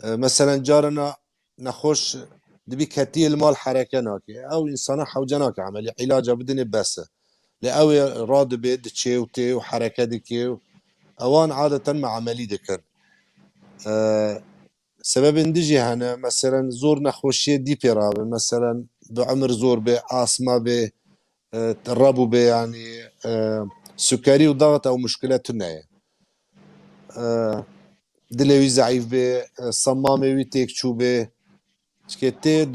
مثلا جارنا نخوش دبي كتي المال حركة ناكي أو إنسان حوجناك عملي علاج بدني بس لأوي راد بيد تشيوتي وحركة دكي أوان عادة مع عملي ذكر سبب اندجي هنا مثلا زور نخوشية دي بيراب مثلا بعمر زور بأسما ب ترابو ب يعني سكري وضغط أو مشكلة الناية دلوي ضعيف به صمامي ويتك شو به شكتي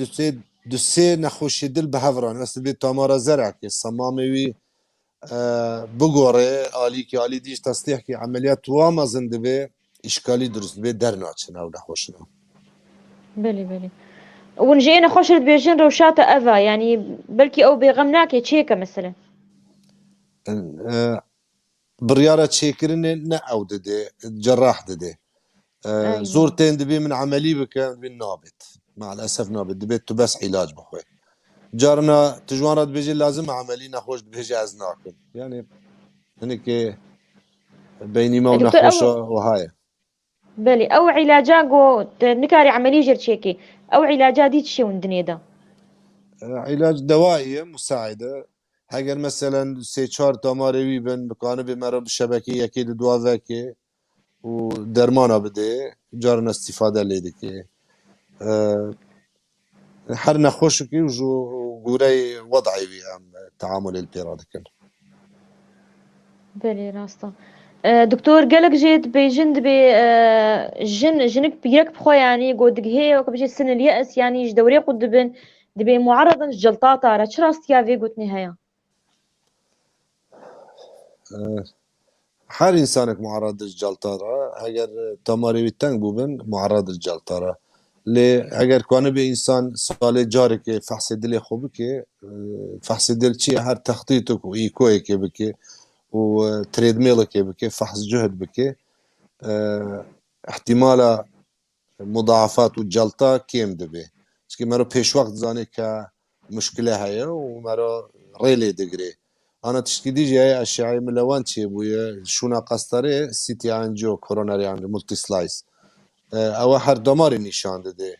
دوسي نخوش دل بهفران مثل بي تامارا زرعك صمامي وي بقوري آلي آلي ديش تصليح كي عمليات واما زند به إشكالي درست به درناچن أو نخوشنا بله ونجينا خوشت بيجن روشاتا أفا يعني بلكي أو بيغمناك تشيكا مثلا بريارة تشيكرين نأو ددي جراح ددي زور أيوة تين دبي من عملي بك من نابت مع الأسف نابت دبيت بس علاج بخوي جارنا تجوانات بيجي لازم عملي نخوش بيجي أزناكم يعني هنيك بيني ما دكتور ونخوشة أو وهاي بله أو علاجا جو نكاري عملية جرتشيكي أو علاجا دي تشي وندني ده علاج دوائية مساعدة هەگەر مەسەلەن سێ چوار تۆمارەوی بن بکانە بێمەرە شەبەکی یەکێ دواڤکێ و دەرمانە بدێ جارن استیفادە لێ دەکێ هەر نەخۆشکی و گورەی وەضعیوی ئەم تعامل الپێرا دەکەن بله راستا دكتور قالك جيت بيجن دبي جنك بيرك بخو يعني قد هي وكبجي السن اليأس يعني يج دوري قد دبن دبي معرضا جلطات على شو راست يا في قلت نهاية هەر ئینسانێک معرض جلتارە هەگەر تەماریوی تەنگ بوو بن معرض جلتارە لێ ئەگەر کوانە بێ ئینسان ساڵێ جارێکێ فەحسێ دلێ خۆ بکێ فەحسێ دل چیە هەر تەختیتک و ئیکۆیەکێ بکێ و ترێدمێڵێکێ بکێ فەحس جهد بکێ احتیمالە مضاعفات و جلتا کێم دەبێ چکە مەرە پێشوەقت زانێ کە مشکلە هەیە و مەرە ڕێ لێ دەگرێ أنا تشتكي جاي أشعة ملوان شيء بويا شونا قصتري سيتي أنجو كوروناري أنجو ملتي سلايس أو هر دماري نشان ده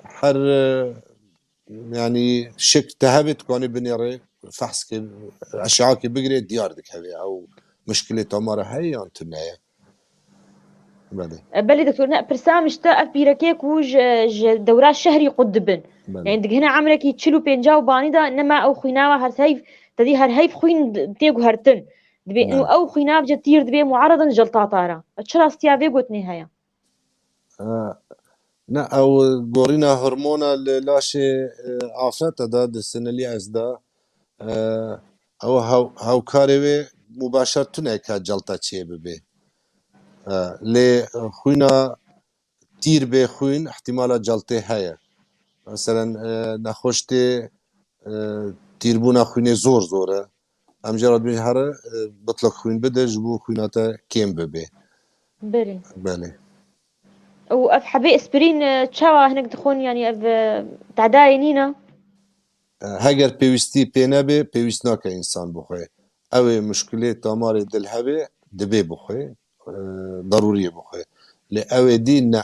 هر يعني شك تهبت كوني بنيري فحص كي أشعة كي بقري ديار دك هذي أو مشكلة تمارة هي أنت نهاية بلي دكتور برسام اشتاق بيركيك وج دورات الشهري قدبن يعني دك هنا عمرك يتشلو بينجاو باني دا إنما أو خيناوا هرسيف تدي هرهيف خوين تيجو هرتن دبي إنه أو خينا بجتير دبي معرضا جلطاتارا أتشرا استيابي قلت نهاية نا أو قورينا هرمونا لاشي عافرة دا السنة اللي أزدا أو هاو كاريوي مباشرة تنك جلطة شيء ببي لي خوينا تير بي خوين احتمال جلطة هيا مثلا نخوشتي تیربوونا خوێنێ زۆر زۆرە ئەم جارات بێ هەرە بتڵە خوێن بدە ji بۆ خوێناتە کێم ببێ بەێ و ئەف حەبێ ئەسپرین چاوە هەنێک دخۆن ینی ئەف تعدای نینە هەگەر پێویستی پێ نەبێ پێویست ناکە ئینسان بخۆێ ئەوێ مشکلێت تامارێ دل هەبێ دەبێ بخۆێ ضروریە بخۆێ لێ ئەوێ دی نە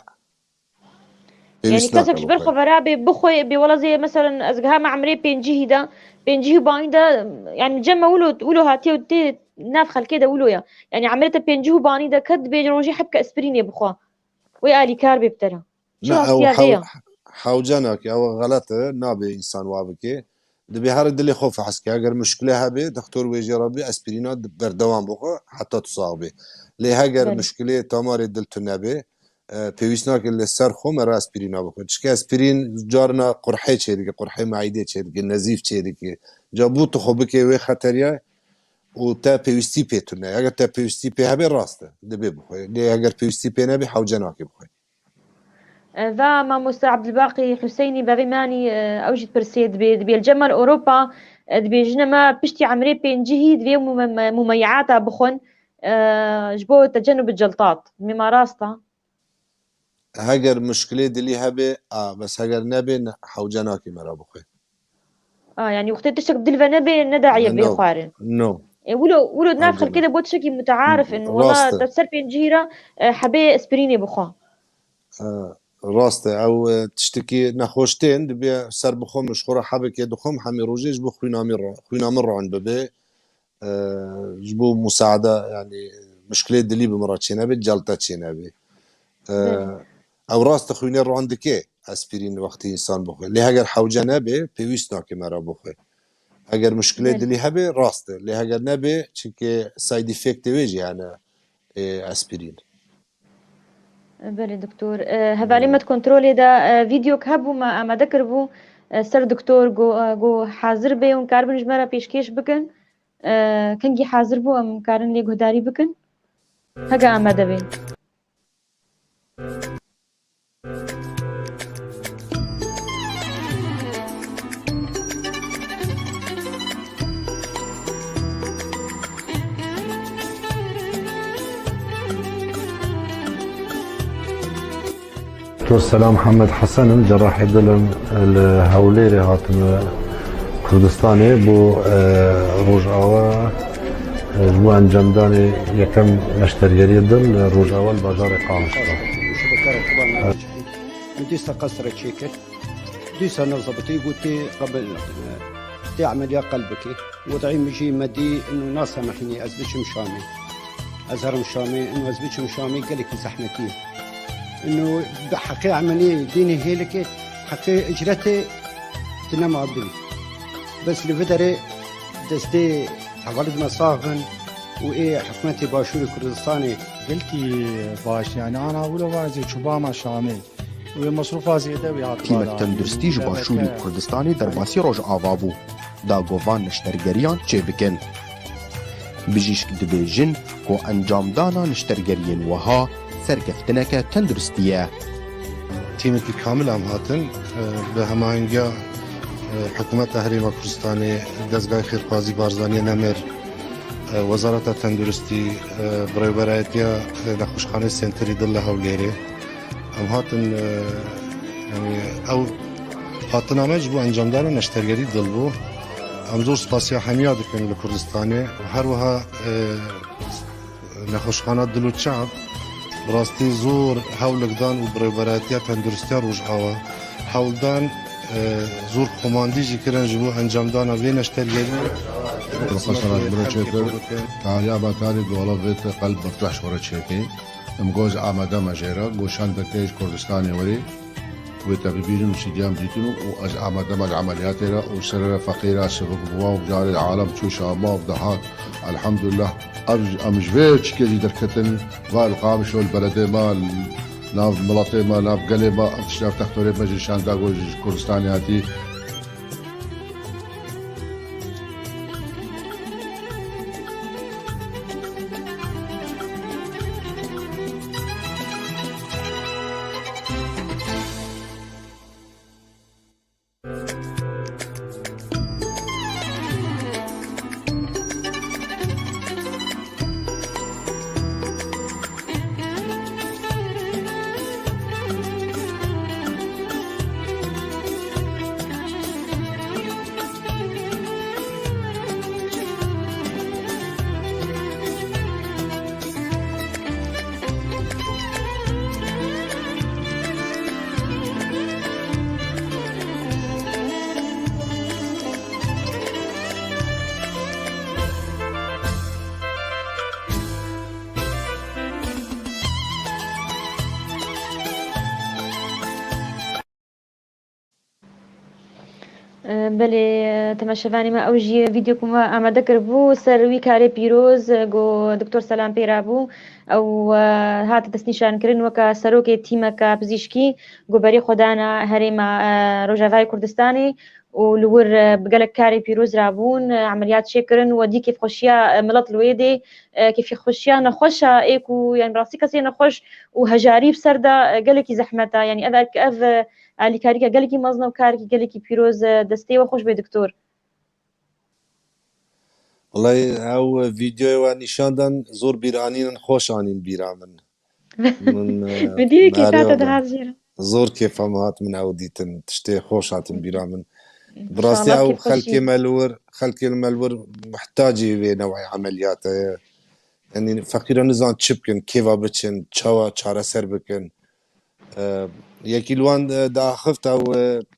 يعني كسب شبر خبرابي بخوي بولازي مثلا ازقها مع عمري بينجيه بانيدا يعني جمع ولو هاتي ودي نافخل كده ولو يعني عملت بينجيه بانيدا كد بيجروجي حبك اسبريني بخوا ويالي كاربي بترى شو هسيا حوجانك او غلطه نابي انسان وابكي دبي هر دلي خوف حسكي اگر مشكله هبه دكتور ويجي ربي اسبرينات بردوام بخو حتى تصاوبي لي هاجر مشكله تمار دلتو نبي پێویست ناکە لە سەر خۆمە ئاسپیرینا بکەن چکە ئەسپرین جارنا قورحەی چێ دیکە قورحەی معیدێ چێ دیکە نەزیف چێ دیکە جا بوو تو خۆ بکێ وێ خەتەریە و تا پێویستی پێتونە ئەگەر تا پێویستی پێ هەبێ ڕاستە دەبێ بخۆی لێ ئەگەر پێویستی پێ نەبێ حوجە ناکێ بخۆی ذا مامۆستا عەبدولباقی حوسەینی بەغیمانی ئەوژت پرسێ دبێ الجەمە ئۆروپا دبێ ژنەما پشتی عەمرێ پێنجهی دبێ ممەیعاتە بخۆن ji بۆ تەجەنب الجلطات مما ڕاستە هەگەر مشکلێ دلی هەبێ بەس هەگەر نەبێ حوجە ناکێ مەرا بخۆی يعني وقت تشتك دلفا نبي نداعي بخوارن ولو نافخر كده بوت شكي متعارف انه والله تفسر بين جيرة حبي اسبريني بخوا راسته او تشتكي نخوشتين دبي سر بخوم مشخوره حبك يدخوم حمي روجيج بو خوينا مرة عن ببي جبو مساعدة يعني مشكلة دلي بمرات نبي جلطة نبي او راست خويني رو عندك اسبرين وقتی انسان بخوی لی هگر حوجه نبه پیوست ناکه مرا بخوی اگر مشکل دلی هبه راسته لی هگر نبه چونکه ساید افکت ویجی يعني اسبرين بله دكتور هبالي ما تكنترولي دا فيديو كهبو ما ذكر بو سر دكتور جو حاضر بي ونكاربن جمرة بيشكيش بكن كنجي حاضر بو ام كارن لي غداري بكن هجا اماده بين دكتور سلام محمد حسن جراح دلم الهوليري هاتم كردستاني بو روجاوا جبو انجام داني يكم نشتريري دل روجاوا البازار قامشتا مديسة قصر تشيكر ديسة نظبتي قلتي قبل تي عملية قلبك وضعي مجي مدي انه ناس سامحني ازبش مشامي ازهر مشامي انه ازبش مشامي قال لك زحمتي انه حقي عملية ديني هيلك حقي اجرتي تنام عبدي بس لفترة دستي حوالد مصاغن وايه حكومتي باشور كردستاني قلتي باش يعني انا اول وازي شبامه شامي ومصروف زياده ويا تیمک تندرستی ji başûrî Kurdistanê derbasî Rojava bû. Da govan niştergeriyan çêbikin. Bijîşk dibêjin ku encamdana niştergeriyên wiha serkeftineke tenduristî ye. تیمێکی کامل ئەم هاتن بە هەماهنگیا حکوومەتە هەرێما کوردستانی دەستگای خێرخوازی بارزانیە نەمێر وەزارەتە تەندروستی بڕێوەبەرایەتیە نەخۆشخانەی سێنتەری دڵ لە هەولێرێ ئەم هاتن ئەو هاتنامەش بۆ ئەنجامدانە نەشتەرگەری دڵ بوو ئەم زۆر سپاسیا هەمیا دەکەن لە کوردستانێ هەروەها نەخۆشخانە دڵ و چاپ ڕاستی زۆر هەوڵێکدان و بڕێوەبەرایەتیە تەندروستیە ڕۆژئاوا هەوڵدان زۆر خۆماندیژی کردن ji بۆ ئەنجامدانە vê نەشتەرگەری قصرت برا چکر تعالی بکاری دولا ویت قلب برتاح شورا چکی ام گوز آمده مجرا گوشان بکیش کردستانی وری و تبیبین سیدیام دیتونو و از آمده مج عملیات را و سر فقیره سبب بوا و جار العالم چو شاما و دهات الحمد لله امجوی چکی در کتن و القامش و البلده ما ناف ملاطه ما ناف قلی ما اشتراف تختوری مجلشان دا گوز کردستانی هاتی بله تماشاوانی ما اوجی ویدیو کما آماده کربو سر وی کاری پیروز گو دکتور سلام پیرابو او هات دستنیشان کرن وکا سروک تیم کا پزیشکی گو بری خدانا هریما روجاوای کردستانی و لور بقلك كاري بيروز رابون عمليات شكرن ودي كيف خشيا ملط الويدي كيف خشيا نخشا ايكو يعني براسي كسي نخش وهجاري بسردا قالك زحمتا يعني اذاك اذ علي كاريكا قالك مزنا وكاركي قالك بيروز دستي وخش بدكتور والله او فيديو ونشاندن زور بيرانين خوش انين بيرامن من بدي كيف هذا زور كيف هات من اوديتن تشتي خوش هاتن بيرامن براسي او خلكي الملور محتاجي نوعي عمليات يعني فقيرة نزان تشبكن كيفا بتشن تشاوا تشارة سر بكن يكي لوان دا خفت او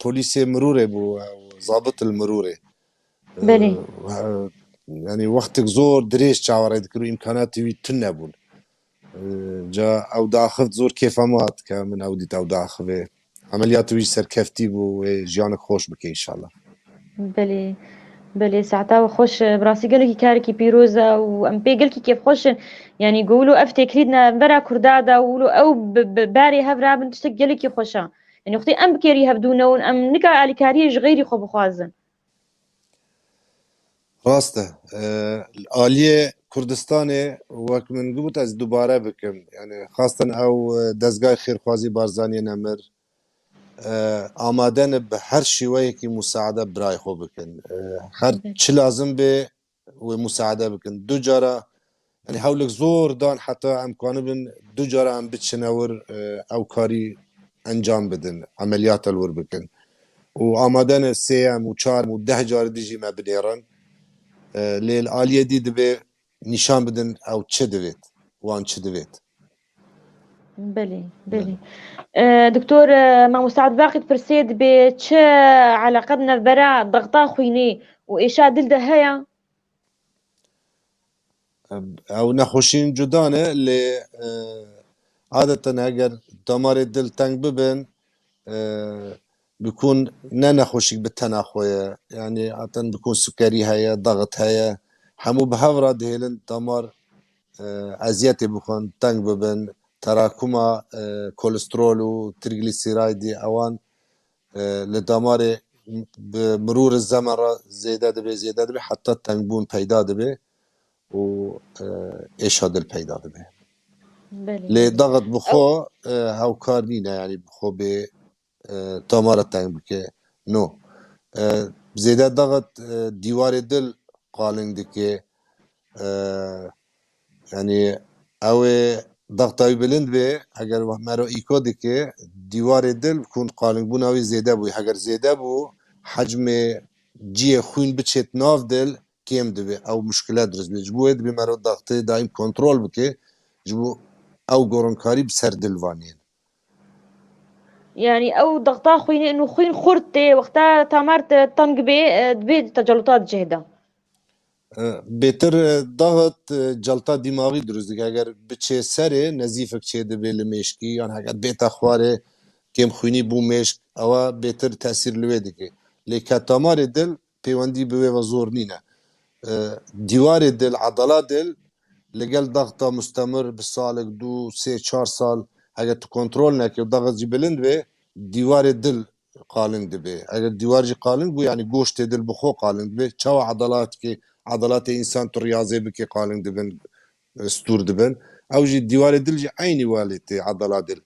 بوليسي مروري بو ضابط المروري بلي يعني وقتك زور دريش تشاورا يذكروا امكاناتي تنبون جا او دا خفت زور كيفا مات كمن اوديت او دا خفه عمليات ويش سركفتي بو جيانك خوش بكي ان شاء الله بلي بلي ساعتها خوش براسي قالك كاركي بيروزا وام بي قالك كيف خوش يعني يقولوا افتكريدنا برا كردادا وقولوا او باري هفرا بنتشتك قالك خوشا يعني اختي ام بكيري هبدونون ام نكا على كاريج غيري خو بخوازن راسته الآلية كردستاني وقت من قبط از دوباره بكم يعني خاصة او دزگاه خيرخوازي بارزاني نمر آمادن به هر شیوهی که مساعده برای خو بکن هر چی لازم به و مساعده بکن دو جارا يعني حولك زور دان حتى امکانه بن دو جارا ام بتشنور او کاری انجام بدن عملیات الور بکن و آمادن 3 و 4 و 10 جار دیجی ما بنیرن لیل آلیه دی دبی نشان بدن او چه دوید وان چه دوید. بلي دكتور ما مساعد باقي برسيد بتش على قدنا البراء ضغطا خويني وإيشا دلده هيا او نخوشين جدانه اللي عادة اگر دمار دل تنگ ببن بيكون نخوشي بالتناخوية يعني عادة بيكون سكري هيا ضغط هيا همو بهورا دهيلن دمار ازياتي بخون تنگ ببن تراكما كوليسترول و تريغليسيرايدي اوان لدمار بمرور الزمن زيادة دبي حتى تنگبون پیدا دبي و ايش هذا البيدا دبي لي ضغط بخو هاو كارنينا يعني بخو ب تمارة تنگ بكي نو زيادة ضغط ديوار دل قالن دكي يعني او ضغطاوی بلند به اگر مرا ایکو دکه دیوار دل بکن قالنگ بون اوی زیده بوی اگر زیده بو حجم جی خوین بچت ناف دل کم دبی او مشکلات درز بی جبو اد بی مرا ضغطه دایم کنترول بکه جبو او گورنکاری بسر دلوانین يعني او ضغطا خويني انه خوين خورتي وقتها تمرت طنق بي دبي تجلطات جهده بهتر ضغط جلطه دماغی درست دکه اگر بچه سره نزیفک چه دبی لمشکی یان اگر بیتا خواره کم خوینی بو مشک او بهتر تاثیر لوی دکه لیکن تمار دل پیوندی بوی و زور نینه دیوار دل عضلات دل لقل ضغطه مستمر بالسالك 2 3 4 سال اگر تو کنترول نکه ضغط جی بلند به دیوار دل قالند به اگر دیوار جی قالند بو يعني گوشت دل بخو قالند به چاو عضلات که عضلات انسان تو ریاضه بکی قالند دبن ستور دبن او جی دیوار دل جی عینی والتی عضلات دل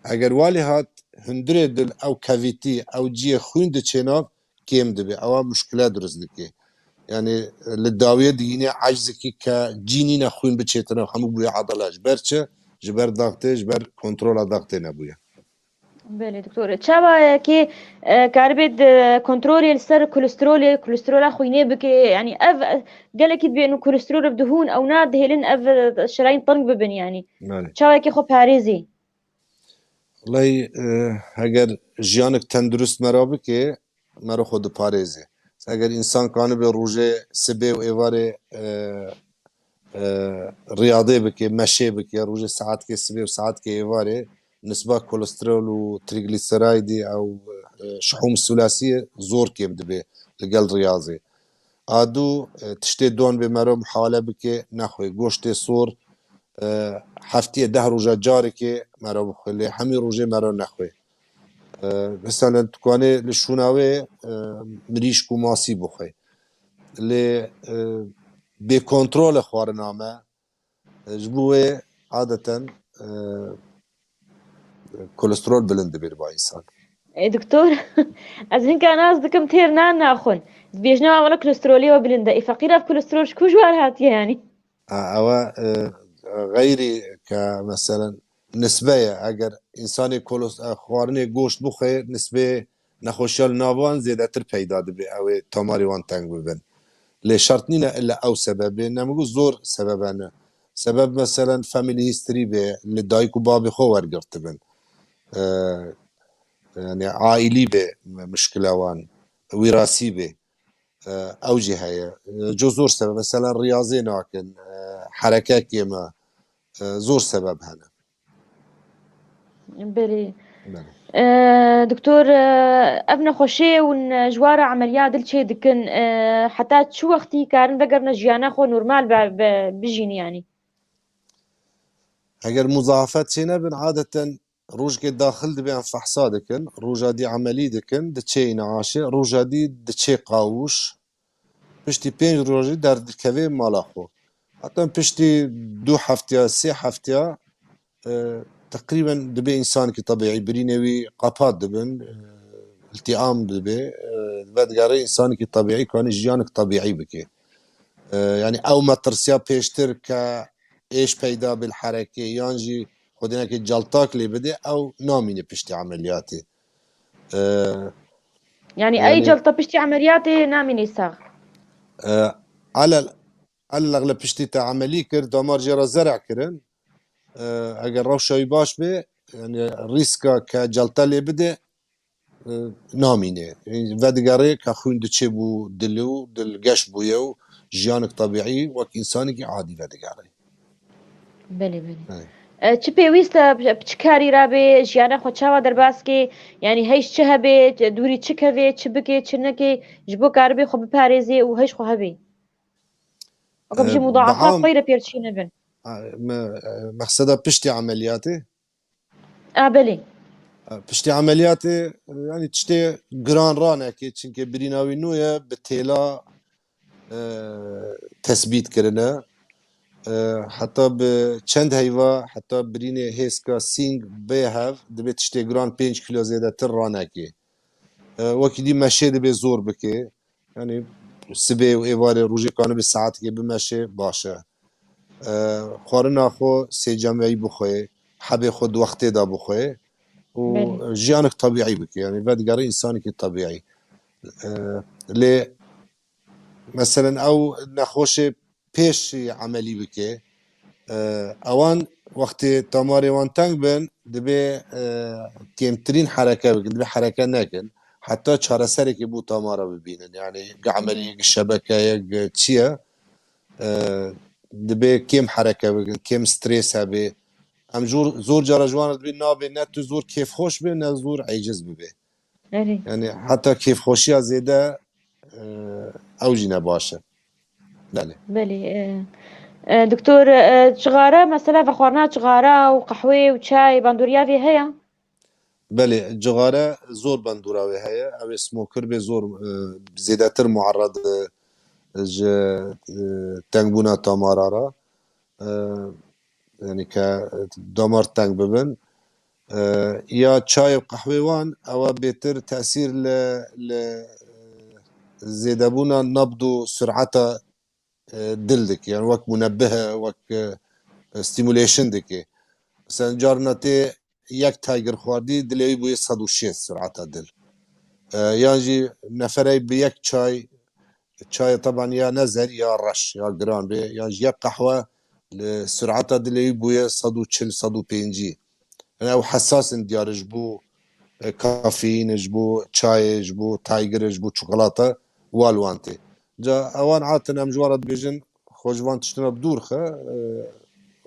اگر والی هات هندره دل او کاویتی او جی خویند چناف کم دبه او مشکلات درست دکی يعني للداوية ديني عجزك كجيني نخوين بتشيتنا خمو بويا عضلاش برشة جبر ضغطي جبر كنترول ضغطي نبويا بله دكتور تشابا كي كاربيد كنترولي السر كوليسترول خويني بك يعني اف قالك بانه كوليسترول بدهون او ناد هيلن اف شرايين طنق ببن يعني تشابا كي خو باريزي والله اگر جيانك تندرست مرابك مرو خود باريزي اگر انسان كان به روجه سبه و ايواري رياضي بك مشي بك روجه ساعات كي سبه وساعات كي ايواري نسبة كوليسترول و تريغليسيرايدي او شحوم الثلاثية زور كيم دبي لقل رياضي ادو تشتي دون بمرو محاولة بك نخوي گوشت صور هفتي 10 روجه جاري مرو بخلي همي روجه مرو نخوي مثلا تكوني للشوناوي مريش كوماسي بخوي ل بكنترول خوارنامه جبوه عادة كوليسترول بلند بير با انسان دكتور از هنك انا قصدكم تير ناخن بيجنا ولا كوليسترولي وبلندا فقيره بكوليسترول شكو جوار هات يعني او غيري كمثلا نسبه اگر انسان خوارني گوشت بخوي نسبه نخوشال ناوان زیادتر پیدا دبي او تماري وان تنگ ببن لي شرط نينا الا او سبب نمگو زور سببانه سبب مثلا فاميلي هيستوري به لدايك وبابي خو ورقرت بن يعني عائلي به مشكله وان وراثي به او جهه جو زور سبب مثلا رياضي ناكن حركه كيما زور سبب هنا بلي دكتور ابن خوشي ونجوار عمليات دلشي دكن حتى شو وقتي كارن بقرنا جيانا خو نورمال بجين يعني اگر مضاعفات شينا بن عادة روج كي داخل دبي عن فحصا دكن روجا دي عملي دكن دتشي نعاشي روجا دي دتشي قاوش پشتی 5 روزی در دکوی مالا خو حتی پشتی 2 هفته 3 هفته تقريبا دبي انسان كي طبيعي برينوي قاپات دبن التئام دبي بعد قاري انسان كي طبيعي كان جيانك طبيعي بكي يعني او ما ترسيا بيشتر ك ايش پیدا بالحركه يانجي خودنا که جلطاك لي بده أو نامينه بشتي عملياتي يعني أي جلطة بشتي عملياتي نامي يساغ على الأغلب بشتي تا عملي كر دمار جرا زرع كرن اگر روشای باش به يعني ريسكا كجلطة لي بده نامينه ودقاري كخون دچه بو دلو دل قش بو يو جيانك طبيعي وك إنسانك عادي ودقاري بله چ پێویستە بچکاری رابێ ژیانە خۆ چاوا دەرباسکێ ینی هەیش چه هەبێ دووری چ کەوێ چ بکێ چ نەکێ ji بۆ کاربێ خۆ بپارێزێ و هەیش خۆ هەبێ وەکە بژی مضاعفات غير پێرچینە بن مقصدها بشتي عملياتي بله پشتی عملیاتی يعني تشتي جران رانكي چونكي بريناوي نويا بتيلا تثبيت كرنا حتى بچند هيوا حتى بريني هيسكا سينج بيهاف دبي تشتي جران 5 كيلو زيادة تر رانكي وكي دي ماشي دبي زور بكي يعني سبي و ايواري روجي كانوا بالساعات كي بماشي باشا خوارنا خو سي جمعي بخوي حبي خود وقتي دا بخوي وجيانك طبيعي بك يعني فدقاري إنسانك طبيعي لي مثلا أو نخوش بيش عملي بك أوان وقت تماري وان تنگ بن دبي كيمترين حركة بك دبي حركة ناكن حتى چهار سرك بو تمارا ببينن يعني عملي الشبكة تشيا دبي كيم حركة بك كيم ستريس هبي ام زور جارا جوان بي نابي نت زور كيف خوش بي نه زور عجز ببي يعني حتى كيف خوشي زياده اوجي نباشه بله دكتور شغاره مثلا فخورنا شغاره وقهوه وشاي باندوريافي هيا بله جغاره زور باندوراوي هيا او سموكر بي زور زيادتر معرض تنگبونا تامارارا يعني كدمار تنگ ببن يا شاي وقهوة وان او بيتر تأثير ل زيدبونا نبض سرعة دلدك يعني وك منبه وك ستيموليشن دكي مثلا جارنا تي يك تايجر خواردي دلوي بو 106 سرعة دل يعني نفري بيك شاي طبعا يا نزل يا رش يا جران بي يعني يك قهوة سرعتها دلوي بويا 140 150 يعني او حساس ديار جبو كافيين جبو شاي جبو تايجر جبو شوكولاته والوانتي جا اوان عاتنا مجوارد بيجن خوجوان تشتنا بدورخه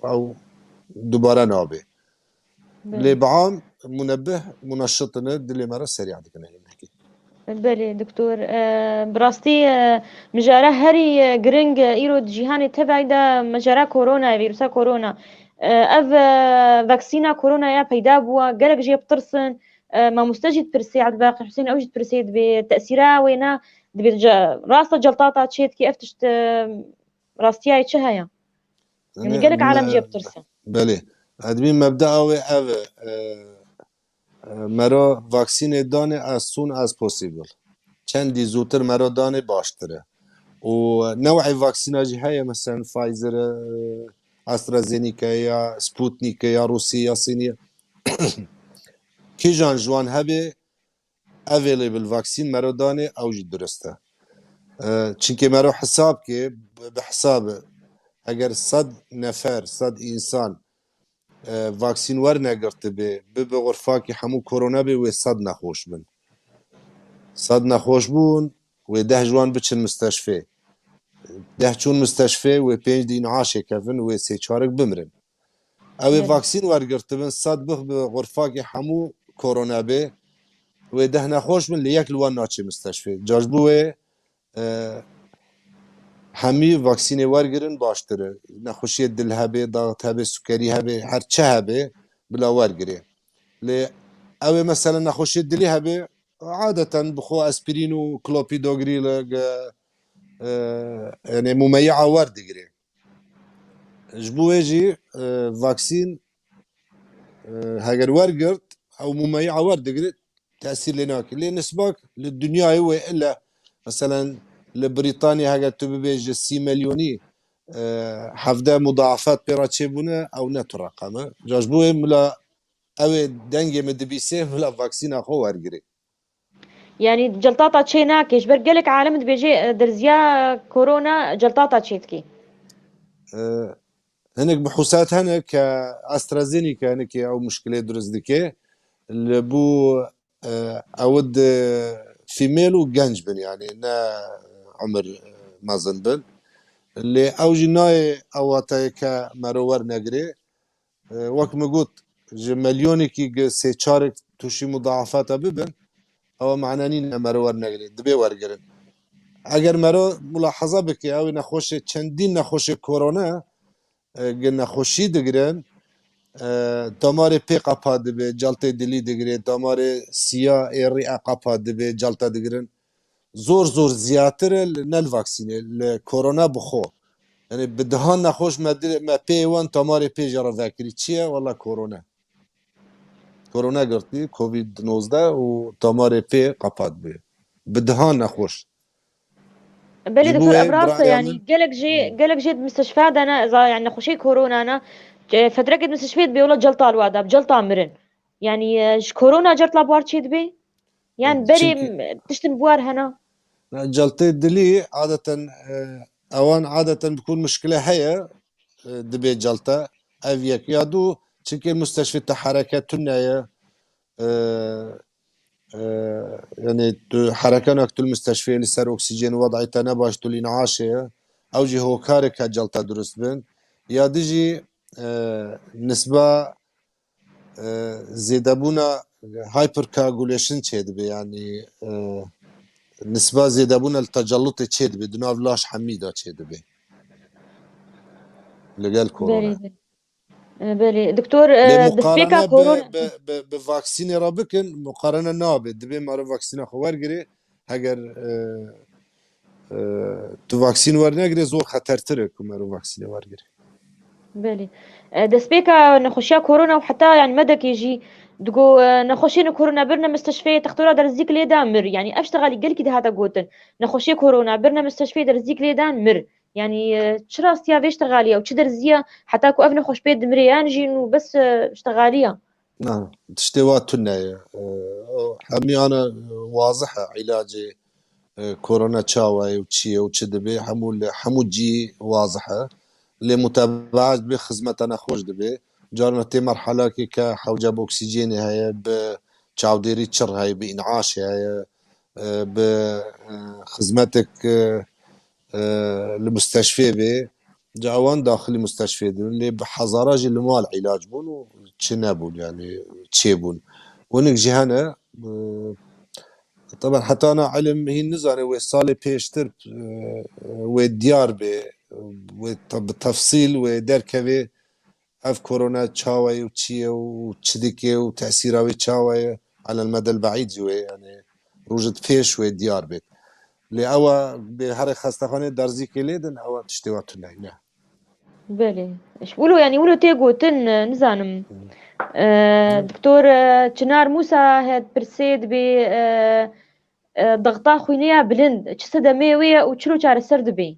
او دوباره نابي لي بعام منبه منشطنا دلي مره سريع دكنا نحكي بله دكتور براستي مجارة هري جرينج إيرو جيهاني تبعي دا مجارة كورونا فيروسا كورونا أف فاكسينا كورونا يا بيدا بوا قالك جي بترسن ما مستجد برسي عبد الباقي حسين أوجد برسي بتأثيرها وينا راسة جلطاتا تشيت كي أفتشت راستيها يتشهايا يعني قالك عالم جي بترسن بله ادمين مبدأ مرا واکسین دانه as soon as possible چندی زودتر مرا دانه باشتره و نوع واکسیناجی های مثلا فایزر استرازینیکا یا سپوتنیک یا روسی یا صینی کی جان جوان هبه available واکسین مرا دانه اوج درسته چونکه مرا حساب که به حساب اگر 100 نفر 100 انسان واکسین ور نگرفته به غرفه که همو کرونا به و 100 نخوش بن 100 نخوش بون و 10 جوان بچن مستشفى 10 چون مستشفى و 5 دین عاشه کفن و 3 چارک بمرن او واکسین ور گرفته بن 100 به غرفه که همو کرونا به و 10 نخوش بن لیک لوان ناچه مستشفى جاجبو همی واکسینی ورگرن باشتره نخوشی دل هبه ضغط هبه سکری هبه هر چه هبه بلا ورگره لی او مثلا نخوشی دلی هبه عادتا بخو اسپرین و کلوپیدوگریل يعني مميعة وردقري جبوه جي فاكسين هاجر ورقرت او مميعة وردقري تأثير لناك اللي نسبك للدنيا هو إلا مثلا لبريطانيا هاجر تبيج 6 مليوني حفده مضاعفات بيرا تشيبونا او نت رقمه جاجبوه ملا او دنگي مدبيسه ملا فاكسين اخو ورگري يعني جلطاطة تشي ناكش برقلك عالم بيجي درزيا كورونا جلطاطة تشيتكي. هنك بحوسات هنك استرازينيكا هنك او مشكله درز دكي اللي بو اود فيميل وجنج بن يعني نا عمر ما زنبن اللي او جناي او تايكا مرور نجري وقت ما قلت مليوني كي سي تشارك توشي مضاعفات ببن او معنانين مرور نجري دبي ورقرن اگر مرو ملاحظه بكي او نخوش چندین نخوش كورونا قلنا خوشی دگرن دمار پی قپا دبه جلطه دلی دگره دمار سیا ایری قپا دبه جلطه دگرن زور زور زیاتر نل واکسینه کرونا بخو یعنی بدهان نخوش ما پی وان دمار پی جرا ذاکری چیه والله کرونا گرتی کووید 19 و دمار پی قپا دبه بدهان نخوش بلي دكتور أبراس يعني من قالك جيت مستشفى أنا إذا يعني خشي كورونا أنا فترة كنت مستشفى بيقولوا جلطة الوادة بجلطة مرن يعني كورونا جرت لابوار تشيد بي يعني بري تشتم بوار هنا جلطة دلي عادة اوان عادة بكون مشكلة هي دبي جلطة افيك يادو چونكي المستشفى تحركات تنايا يعني حركة نكتو المستشفى لسر اكسجين وضعي تنباش تو الانعاشة او جي هو كارك جلطة درست بن يا ديجي نسبة زيدبونا هايبر كاغوليشن تشيد بي يعني نسبة زيدبونا التجلط تشيد بي دوناف لاش حميدة تشيد بي لقال كورونا بلي دكتور لمقارنة كورونا بفاكسين رابكن مقارنة نابد دبي مارو فاكسين خوارجري هجر تو فاكسين ورنجري زور خطر ترك مارو فاكسين ورجري بلي دسبيكا نخشيا كورونا وحتى يعني مدك يجي دقو نخشين كورونا برنا مستشفى تختورا درزيك لي دامر يعني اشتغل قال كده هذا قوتن نخشي كورونا برنا مستشفى درزيك لي مر يعني تشراس يا فيش تغاليه وتشدر زيا حتى كو افني خوش بيت دمريان جين بس اشتغاليه نعم تشتوات تنايا همي انا واضحة علاجي كورونا تشاوي وتشي وتشدبي حمو جي واضحة لمتابعة بخدمتنا خوش دبي جارنا تي مرحلة كي كحوجب أكسجين هاي بتشاوديري تشر هاي بإنعاش هاي بخدمتك المستشفى بي جاوان داخل المستشفى دي اللي بحضارة اللي مال علاج بون وتشنابون يعني تشيبون ونك جهنا طبعا حتى انا علم هي نزاني وصالي بيشتر وديار بي بالتفصيل ودار كبي اف كورونا تشاوي وتشي وتشدكي وتاثيرها تشاوي على المدى البعيد جوي يعني روجد فيش وديار بيت لأوا بهر خستخانه درزي كليدن أو تشتواتنا هنا بلي ايش بقولوا يعني يقولوا تيجو تن نزانم دكتور تشنار موسى هاد برسيد ب ضغطا خوينيا بلند تشسدا ميوية وتشلو شعر السرد بي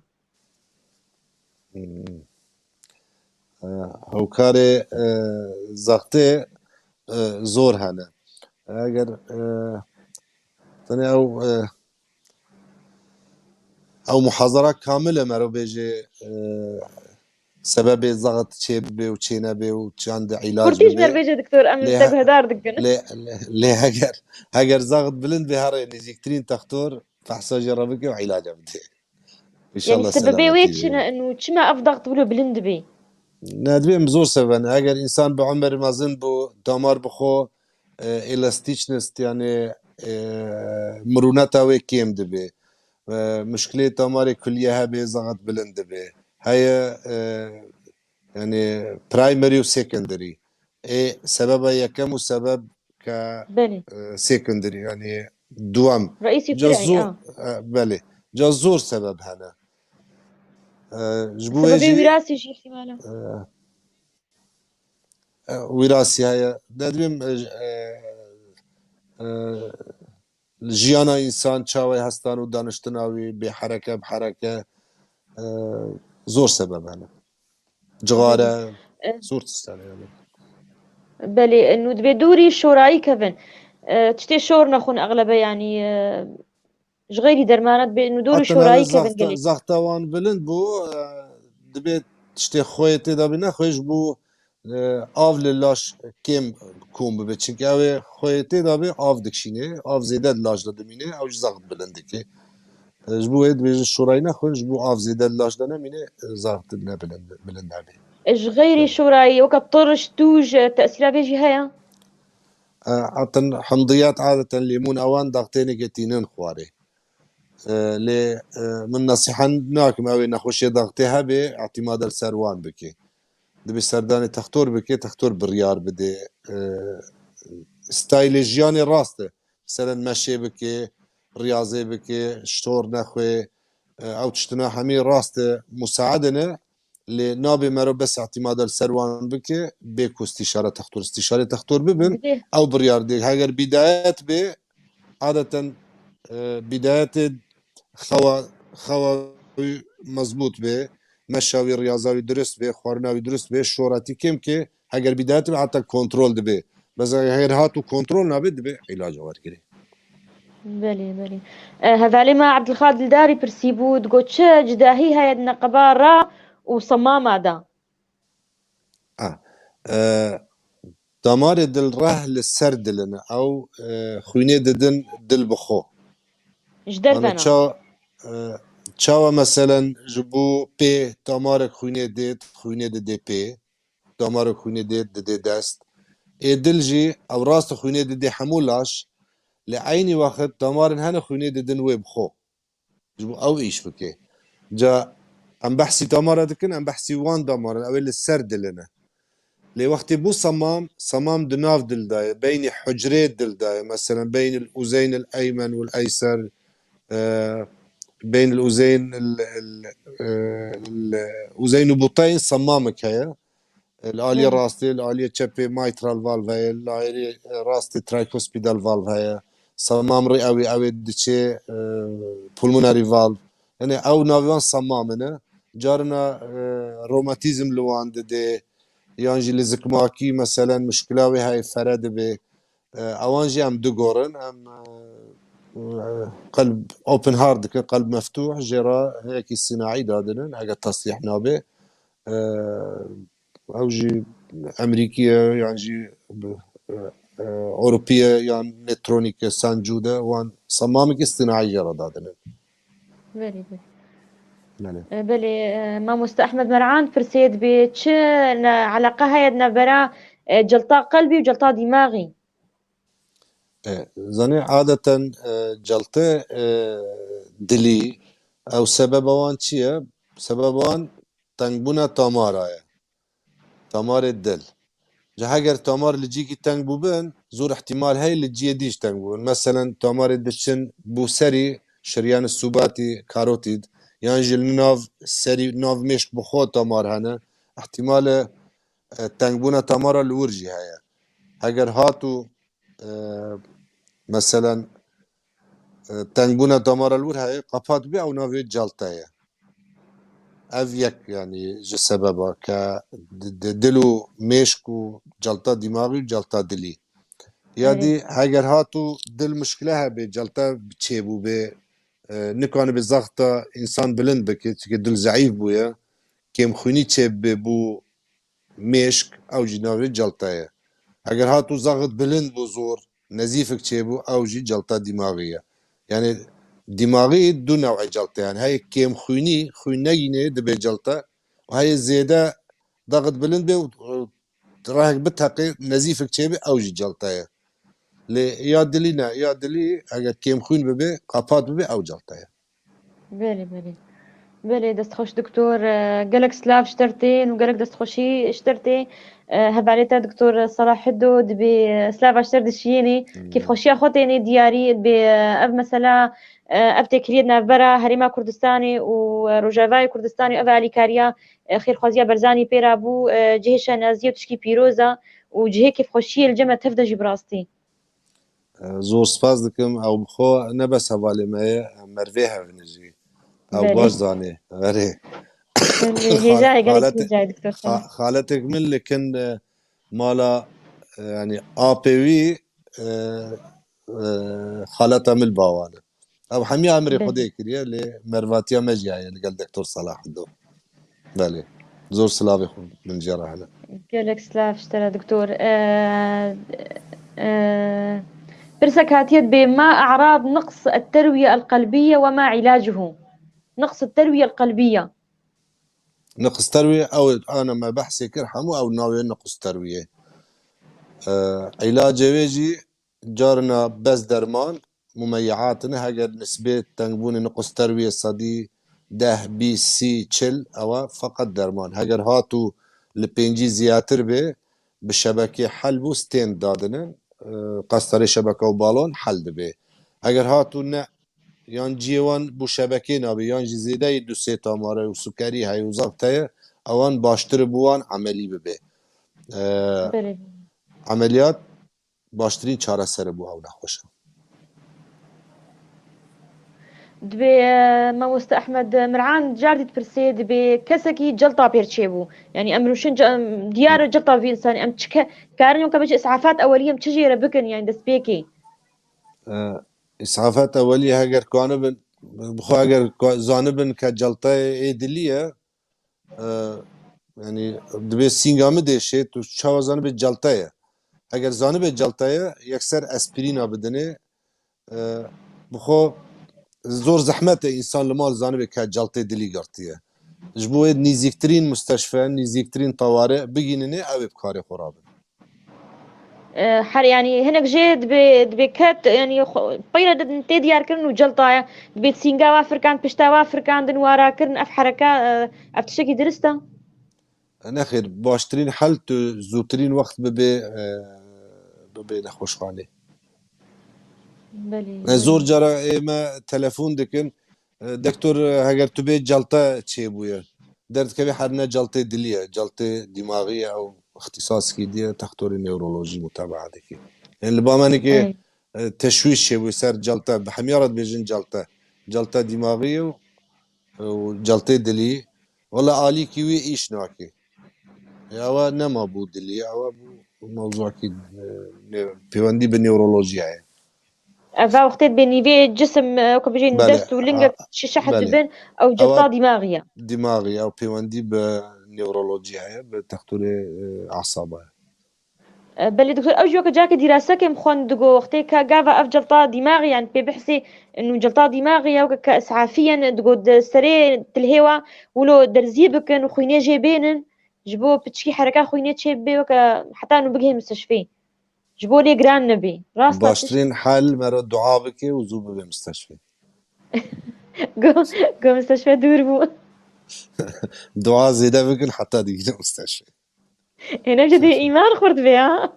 هوكاري زغتي زور هنا اگر ثاني او محاضرة كاملة مرو بيجي سبب ضغط شيب بي وشينا بي وشاند علاج كورتيج بيجي دكتور ام تبهدار دقن ليه هاجر ضغط بلند بهار نيجيكترين تختور فحصة جربك وعلاجه بدي ان شاء يعني الله السببية سلامتي ويتشنا انه تشما افضغ تقولوا بلند بي نادبي مزور سبن اگر انسان بعمر ما زن بو دمار بخو الاستيشنست يعني مرونته وكيم دبي مشكلة دمار كلية هبي ضغط بلند دبي هي يعني برايمري وسكندري ايه سببها يكم وسبب ك سكندري يعني دوام رئيسي جزور بلي جزور سبب هنا سببي وراثي شي احتمالا وراثي هي دادبم جيانا انسان چاوي هستان و دانشتناوي بحركه زور سبب هنا جغارة زور تستعلي يعني. بلي انه دبي دوري الشوراي كفن تشتي شور نخون اغلبه يعني جغيري درمانات بانه دوري حتى هذا شوراي كفن قالي زختوان بلند بو دبي تشتي خويتي دا بنا خويش بو آف للاش كم كوم ببه چنکه اوه خویتی دا بی آف دکشینه آف زیده لاش دا دمینه او زغط بلندکه جبو هید بیج شورای نخون جبو آف زیده لاش دا نمینه زغط بلند بی جغيري شوراي وقت طرش توج تأثيرها بيجي هيا حتى حمضيات عادة ليمون اوان ضغطيني كتينين خواري لي من نصيحة ناكم اوي نخوشي ضغطيها بي اعتماد السروان بكي دبي سرداني تختور بكي تختور بريار بدي ستایل ژیانی ڕاستە مثلا مەشێ بکێ ریاضێ بکێ شتۆر نەخوێ ئەو تشتنا هەمی ڕاستە مساعدنە لێ نابێ مەرە بەس اعتیمادە سەروان بکێ بێ کو استیشارە تەختۆر استیشارە تەختۆر ببن ئەو بڕیار دێ هەگەر بیدایەت بێ عادەتەن بیدایەت خەوا مەزبوط بێ مەشاوی ریاضاوی درست بێ خواردناوی درست بێ شۆڕەتی کێم کێ هەگەر بیدایەت بێ حتا کۆنترۆل دەبێ بس غير هاتو كنترول نابد بعلاج واركري بلي هذا ما عبد الخالق الداري برسيبو تقول جداهي هاي النقبارة وصمام هذا دمار دل ره للسرد لنا او خويني ددن دل بخو جدر بنا تشاوا مثلا جبو بي دمار خويني دي بي دمار خويني دي دست دلجي او راست خويني دي حمولاش لعيني وقت دمارن هنا خويني ددن ويب خو جبو او ايش بكي جا ام بحسي دمار دكن ام بحسي وان دمار او السرد لنا لي وقت بو صمام دناف دل داي بين حجرات دل داي مثلا بين الاذين الايمن والايسر بين الاذين الاذين وبطين صمامك هي الآلية راستي الآلية تشبي مايترال فالف هي الآلية راستي ترايكوسبيدال فالف هي صمام رئوي أو دشي بولموناري فالف يعني أو نافيان صمامنا جارنا روماتيزم لوان دي يانجي لزكماكي مثلا مشكلاوي هاي فرد بي أوانجي أم دقورن أم قلب اوبن هارد قلب مفتوح جرا هيك الصناعي دادنا هيك التصليح نابه او جي امريكيه يعني جي اوروبيه يعني نترونيك سانجوده وان صمامك اصطناعي جرا دادنا بلي ما مستأحمد مرعان فرسيد بيتش علاقة هاي برا جلطة قلبي وجلطة دماغي زني عادة جلطة دلي او سببوان چیه؟ سببوان تنگبونا تامارا تامار الدل جا هاگر تامار لجيكي تنگ بوبن زور احتمال هاي لجيه ديش تنگ بوبن مثلا تامار الدشن بو سري شريان السوباتي كاروتيد يعني جل ناف سري ناف مشك بخو تامار هنا احتمال تنگبونا تامار الورجي هاي هاگر هاتو مثلا تنگبونا تامار الور هاي قفات بي او نافي جالتايا افيك يعني جو سببا ك دلو مشكو جلطة دماغي وجلطة دلي يادي هاگر هاتو دل مشكلها بجلطة بتشيبو ب نكون بزغطة انسان بلند بكي دل ضعيف بويا كيم خوني تشيب بو مشك او جناوي جلطة هاگر هاتو زغط بلند بو زور نزيفك تشيبو او جي جلطة دماغية يعني دماغي دو نوع جلطة يعني هاي كيم خويني خوينيني دبي جلطة وهاي زيادة ضغط بلند بي راهك بتحقي نزيفك تشيبي او جي جلطة لي يا دلينا يا دلي اگر كيم خوين ببي قابات ببي او جلطة بلي دست خوش دكتور قالك سلاف اشترتين وقالك دست خوشي اشترتي هباليتا دكتور صلاح الدو دبي سلاف اشترت شيني كيف خوشي اخوتيني دياري دبي اب مثلا ابتي كريدنا برا هريما كردستاني وروجافاي كردستاني اب علي كاريا خير خوزيا برزاني بيرابو جهشا نازيه تشكي بيروزا وجهه كيف خوشي الجمع تفدا جبراستي زور سپاس دكم او بخو نبس هوالي ما مرويها بنجي او باش زاني غري هجاي قالك هجاي دكتور سلام. خالتك من لكن مالا يعني آبوي خالتها من الباوانة أو حمي عمري خدي كريه لمرفاتيا مجيئة اللي قال دكتور صلاح الدو بالي زور سلافي خون من جرى هلا قالك سلاف اشترى دكتور برسك هاتيت بما أعراض نقص التروية القلبية وما علاجه. نقص التروية القلبية، نقص تروية أو أنا ما بحثي كرحمو أو ناوي نقص تروية علاج ويجي جارنا بس درمان مميعاتنا هاجر نسبة تنقبون نقص تروية صدي ده بي سي تشل أو فقط درمان هاجر هاتو لبينجي زياتر به بالشبكة حل بو ستين دادنا قصري شبكة وبالون حل به هاجر هاتو نا یان جیوان بو شبکه نابی یان جزیده دو سه تاماره و سکری های و زبطه اوان باشتر بوان عملی ببه عملیات باشترین چاره سر بو او نخوشه دبي ماموست أحمد مرعان جاردت برسي دبي كسكي جلطة بيرتشيبو يعني أمروشن ديار جلطة في إنسان أم تشك كارن يوم كمش إسعافات أولية متشجرة بكن يعني دسبيكي إسعافات أولية هاجر كانوا بخو هاجر زانبن كجلطة إيدلية يعني دبي سينجام ديشت وشوا زانب الجلطة هاجر زانب الجلطة يكسر أسبرين بدنه بخو زور زحمت انسان لمال زانبه که جلطه دلی گرتیه جبوه نزیکترین مستشفى نزیکترین طوارئ بگیننه او بکاری خرابه حر يعني هناك جيد بكات يعني بيرة تديار كرن وجلطة بيت سينجا وافر كان بشتا وافر كان دنوارا كرن اف حركة افتشكي درستا نخير باشترين حل تو زوترين وقت ببي نخوش خانه زور جرا ما تلفون دكن دكتور هاگر تو بيت جلطة چه بويا درد كبي حرنا جلطة دلية جلطة دماغية او اختصاص كي دي تختور نيورولوجي متابعة دكي يعني لباماني كي تشويش شي بوي سر جلطة بحميارات بيجن جلطة دماغية وجلطة دلية والله آلي كيوي ايش ناكي او نما بو دلية او موضوع كي بيواندي بالنيورولوجيا يعني أفا وقتت بنيفي جسم كبجين دست ولنجا شحت بن أو جلطة دماغية دماغي أو بيواندي بنيورولوجيا بتختوري أعصابها بل دكتور أوجوك جاك دراسة كم خون دقو وقتي كجافا أف جلطة دماغي يعني بيحسي إنه جلطة دماغية وكإسعافيا دقو سري تلهوا ولو درزي بكن وخويني جيبين جبو بتشكي حركة خويني تشيبي وك حتى إنه بقي مستشفى جبو لي جران نبي راس باشترين حل مرة دعاء بك وزوب بمستشفى جو مستشفى دور بو دعاء زيادة بكن حتى ديجي مستشفى هنا جدي إيمان خورد بها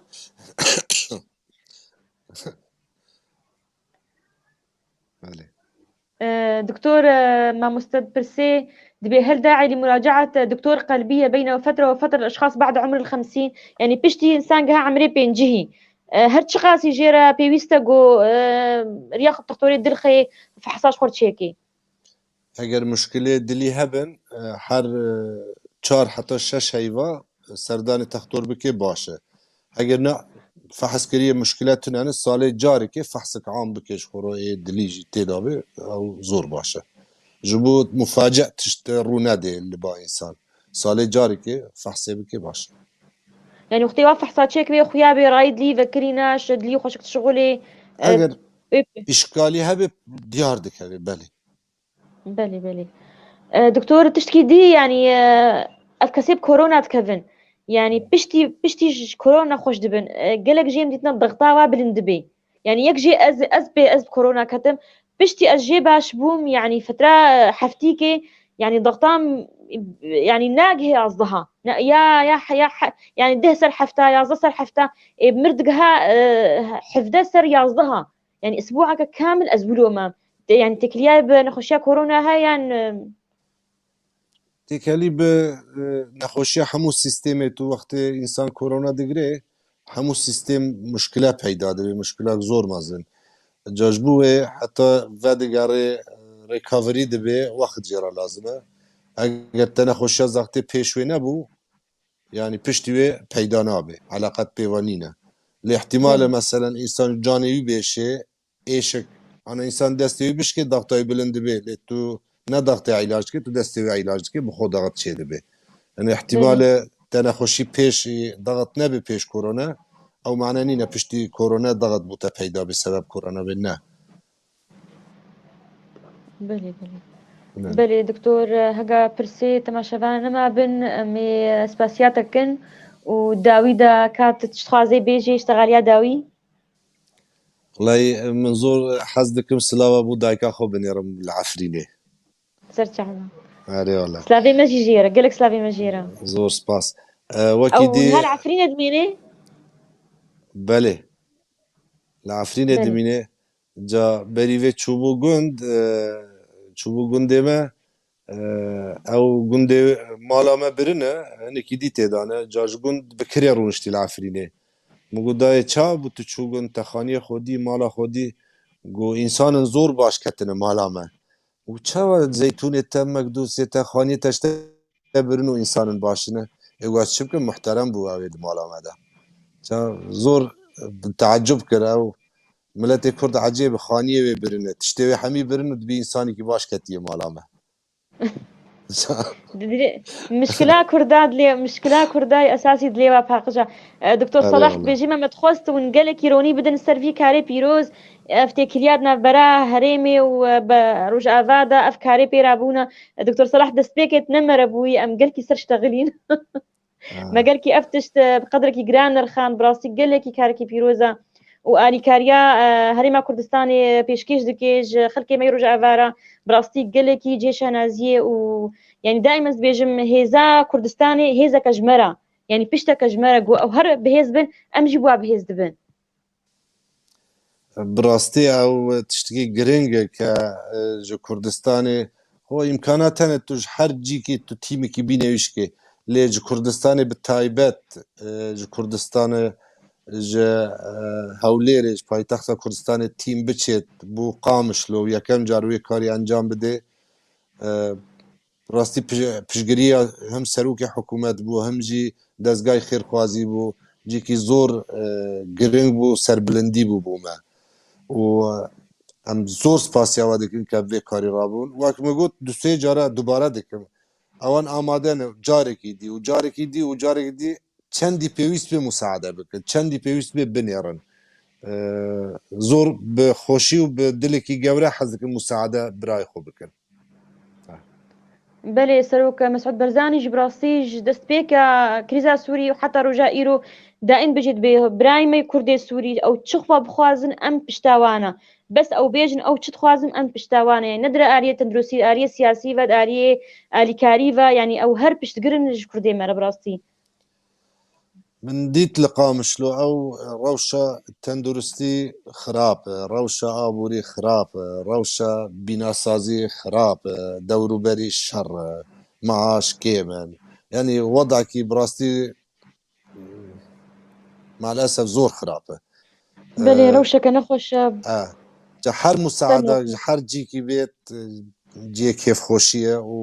دكتور ما مستد برسي دبي هل داعي لمراجعة دكتور قلبية بين فترة وفترة الأشخاص بعد عمر 50 يعني بيشتي إنسان جها عمري بينجهي هر شخص يجرى بيويستا جو رياض دكتوري دلخي فحصاش خورد شيكي اگر مشكلة دلي هبن حر 4 حتى 6 هيوا سردان تختور بكي باشه اگر نه فحص كريه مشكلات يعني الصالة جاري كيف فحصك عام بكيش خورو دليجي تدابي او زور باشه جبوت مفاجأة رونادي اللي با إنسان صالة جاري كي فحصي بكي باشه يعني وقتي وافح صار شيك بي خويا بي رايد لي فكريناش لي خوشك شغلي اگر اشكالي هبه ديار دك هبه بلي دكتور تشتكي دي يعني الكسب كورونا تكفن يعني بشتي كورونا خوش دبن قالك جيم ديتنا الضغطاوه بلندبي يعني يكجي از كورونا كتم بشتي اجي باش بوم يعني فتره حفتيكي يعني ضغطام يعني ناقه قصدها يا يعني ده سر حفتا يا سر حفتا بمردقها حفده سر يازدها يعني اسبوعك كامل ازبلو ما يعني تكليا بنخشيا كورونا هاي يعني تكالي نخوشي حمو سيستيمي تو وقت انسان كورونا دقري حمو سيستيم مشكلة پیدا دبي مشكلة زور مازن جاجبوه حتى فادقاري ريكافري دبي وقت جرا لازمه ئەگەر تەنەخۆشیە زەختێ پێشوێ نەبوو يعني پشتی وێ پەیدا نابێ علاقەت پێوانینە لێ احتیمالە مەسەلەن ئینسان جانێوی بێشێ ئێشک ئەنە ئینسان دەستێوی بشکێ دەختای بلند دەبێ لێ تو نەدەختی عیلاج کرد تو دەستێوی عیلاج کرد بخۆ دەغت چێ دەبێ ئەنە احتیمالە تەنەخۆشی پێشی دەغت نەبێ پێش کۆرۆنا ئەو معنە نینە پشتی کۆرۆنا دەغت بووتە پەیدا بێ سەبەب کۆرۆنا بێ نه بەێ دکتۆر هەگا پرسێ تەماشەوان نەما بن ئەمێ سپاسیاتەکەن و داویدا کات خوازەی بێژێ شتەغالیا داوی وڵی من زۆر حەز دەکەم سلاوە بوو دایکا خۆ بنێڕم لە عەفرینێ سەرچاوە ئارێوەڵە سلاوی مەژی ژێرە گەلێک سلاوی مەژێرە زۆر سپاس وەکی دی هەر عەفرینە دمێنێ بەلێ لە عەفرینێ دمینێ جا بەریڤێ چوبوو گوندێمە ئەو گوندێ ماڵامە برنە هەنێکی دی تێدانە جاژ گوند بکرێ ڕوونشتی لە عەفرینێ مگودایە چا بوو تو چووگن تەخانیە خۆدی ماڵە خۆدی گۆ ئینسانن زۆر باش کەتنە ماڵامە و چاوە زەیتونێ تەمەک دووسێتە خانی تەشتە برن و ئینسانن باشنە ئێوە چ بکەم محتەرەم بوو ئەوێ ماڵامەدا زۆر تعجب کرا و ملەتێ کورد عەجێ بخانیە وێ برنە تشتێوێ هەمی برن و دبی ئینسانێکی باش کەتیە ماڵامە مشکلا کورداد لێ مشکلا کوردای ئەساسی دلێوە پاقژە دکتۆر سەلاح بێژی مەمەد خۆستون گەلێکی ڕۆنی بدن سەروی کارێ پیرۆز ئەفتێکریات نەبەرا هەرێمێ و بە ڕۆژئاوادا ئەف کارێ پێرابوونە دکتۆر سەلاح دەستپێکێت نەمەرە بووی ئەم گەلکی سەر شتەغلین مەگەرکی ئەفتشت بقدرێکی گران نرخان بڕاستی گەلێکی کارێکی پیرۆزە و ئالیکاریا هەرێما کوردستانی پێشکەش دکێژ خەڵکێمەی ڕۆژئاوارە بڕاستی گەلێکی جێشانازیە و یعنی دائما بێژم هێزا کوردستانی هێزە کەژمەرە یعنی پشتە کەژمەرە گو ئەو هەر بەهێز بن ئەمژی وا بەهێز دەبن بڕاستی ئەو تشتێکی گرنگە کە ji کوردستانی خۆ ئیمکانات هەنێت توش هەر جیکی تو تیمێکی بینەویشکێ لێ ji کوردستانی bi taybet ji کوردستانی ji Hewlêrê ji paytexta Kurdistanê tîm biçêt bû Qamişlo û yekem car wê karî encam bide rastî piştgiriya hem serokê hikûmet bû hem jî dezgahê xêrxwazî bû cîkî zor giring bû serbilindî bû bû me û em zor spasiya we dikin ke vê karî rabûn wek me got du sê cara dubare dikim ewan amade ne carekî dî û carekî dî û carekî dî çendî pêwîst bê musade bikin çendî pêwîst bê binêrin zor bi xweşî û bi dilekî gewre hez dikin musade birayê xwe bikin بەێ سەرۆک مەسعود بەرزانی ji birastî ji destpêka krîza Sûrî û heta roja îro daîm bijît bê birayê Kurdê Sûrî ew çixwa bixwazin em piştawana bes ew bêjin ew çi dixwazin em piştawana nedire aliyê tendurustî aliyê siyasî ve aliyê alîkarî ve yanî ew her piştgirin ji Kurdê me re birastî من دیت li Qamişlo ew rewşa tenduristî xirab e rewşa aborî xirab e rewşa bînasazî xirab e dewrûberî şer e maaş kêm in yanî wedekî bi rastî malesef zor xirab e بەێ rewşeke nexweş e ji her musada ji her cîkî bêt ciyê kêfxweşî ye û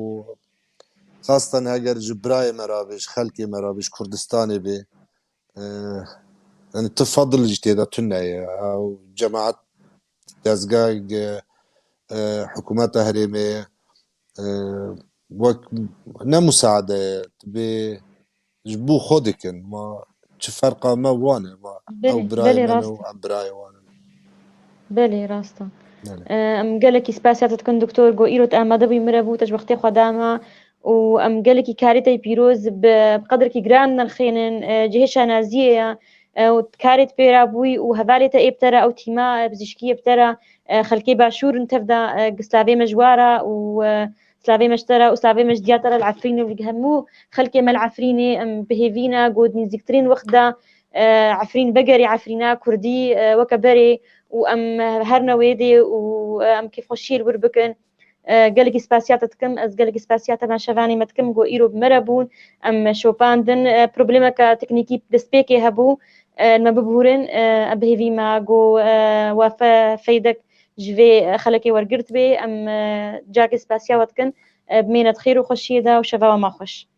xastan heger ji birayê me re bê ji xelkê me re bê ji Kurdistanê bê yani tefadil ji têda tuneye ew cemaet dezgahê hikûmeta herêmê wek ne musade ye bê ji bo xwe dikin ma çi ferqa me wan e ew birayê me ne û em birayê wan in بەێ ڕاستە ئەم gelekî spasiyata dikin doktor got îro te amade bûî mire bû te ji wextê xwe dama û em gelekî karîtê pîroz bi qedrekî giran nirxênin cihêşa naziyê ye û karê te pêra bûî û hevalê te êbtere ew tîma pizîşkiyê btere xelkê başûr in tevda slavê me ji wara û slavê me ji te re û slavê me ji diya te re li Efrînê û hemû xelkê me li Efrînê em bihêvîne got nîzîktirîn wext de Efrîn vegerê Efrîna Kurdî weke berê û em her newê dê û em kêfxweşiyê li wir bikin gelekî spasiyata dikim ez gelekî spasiyata navşevanê me dikim got îro me re bûn em şopandin problemeka teknîkî destpêkê hebû me bibûrin em bihêvî me got wafe feydek ji vê xelekê wergirt bê em carkê spasiya we dikin بمينة خير وخشيدة وشفاوة ما خوش.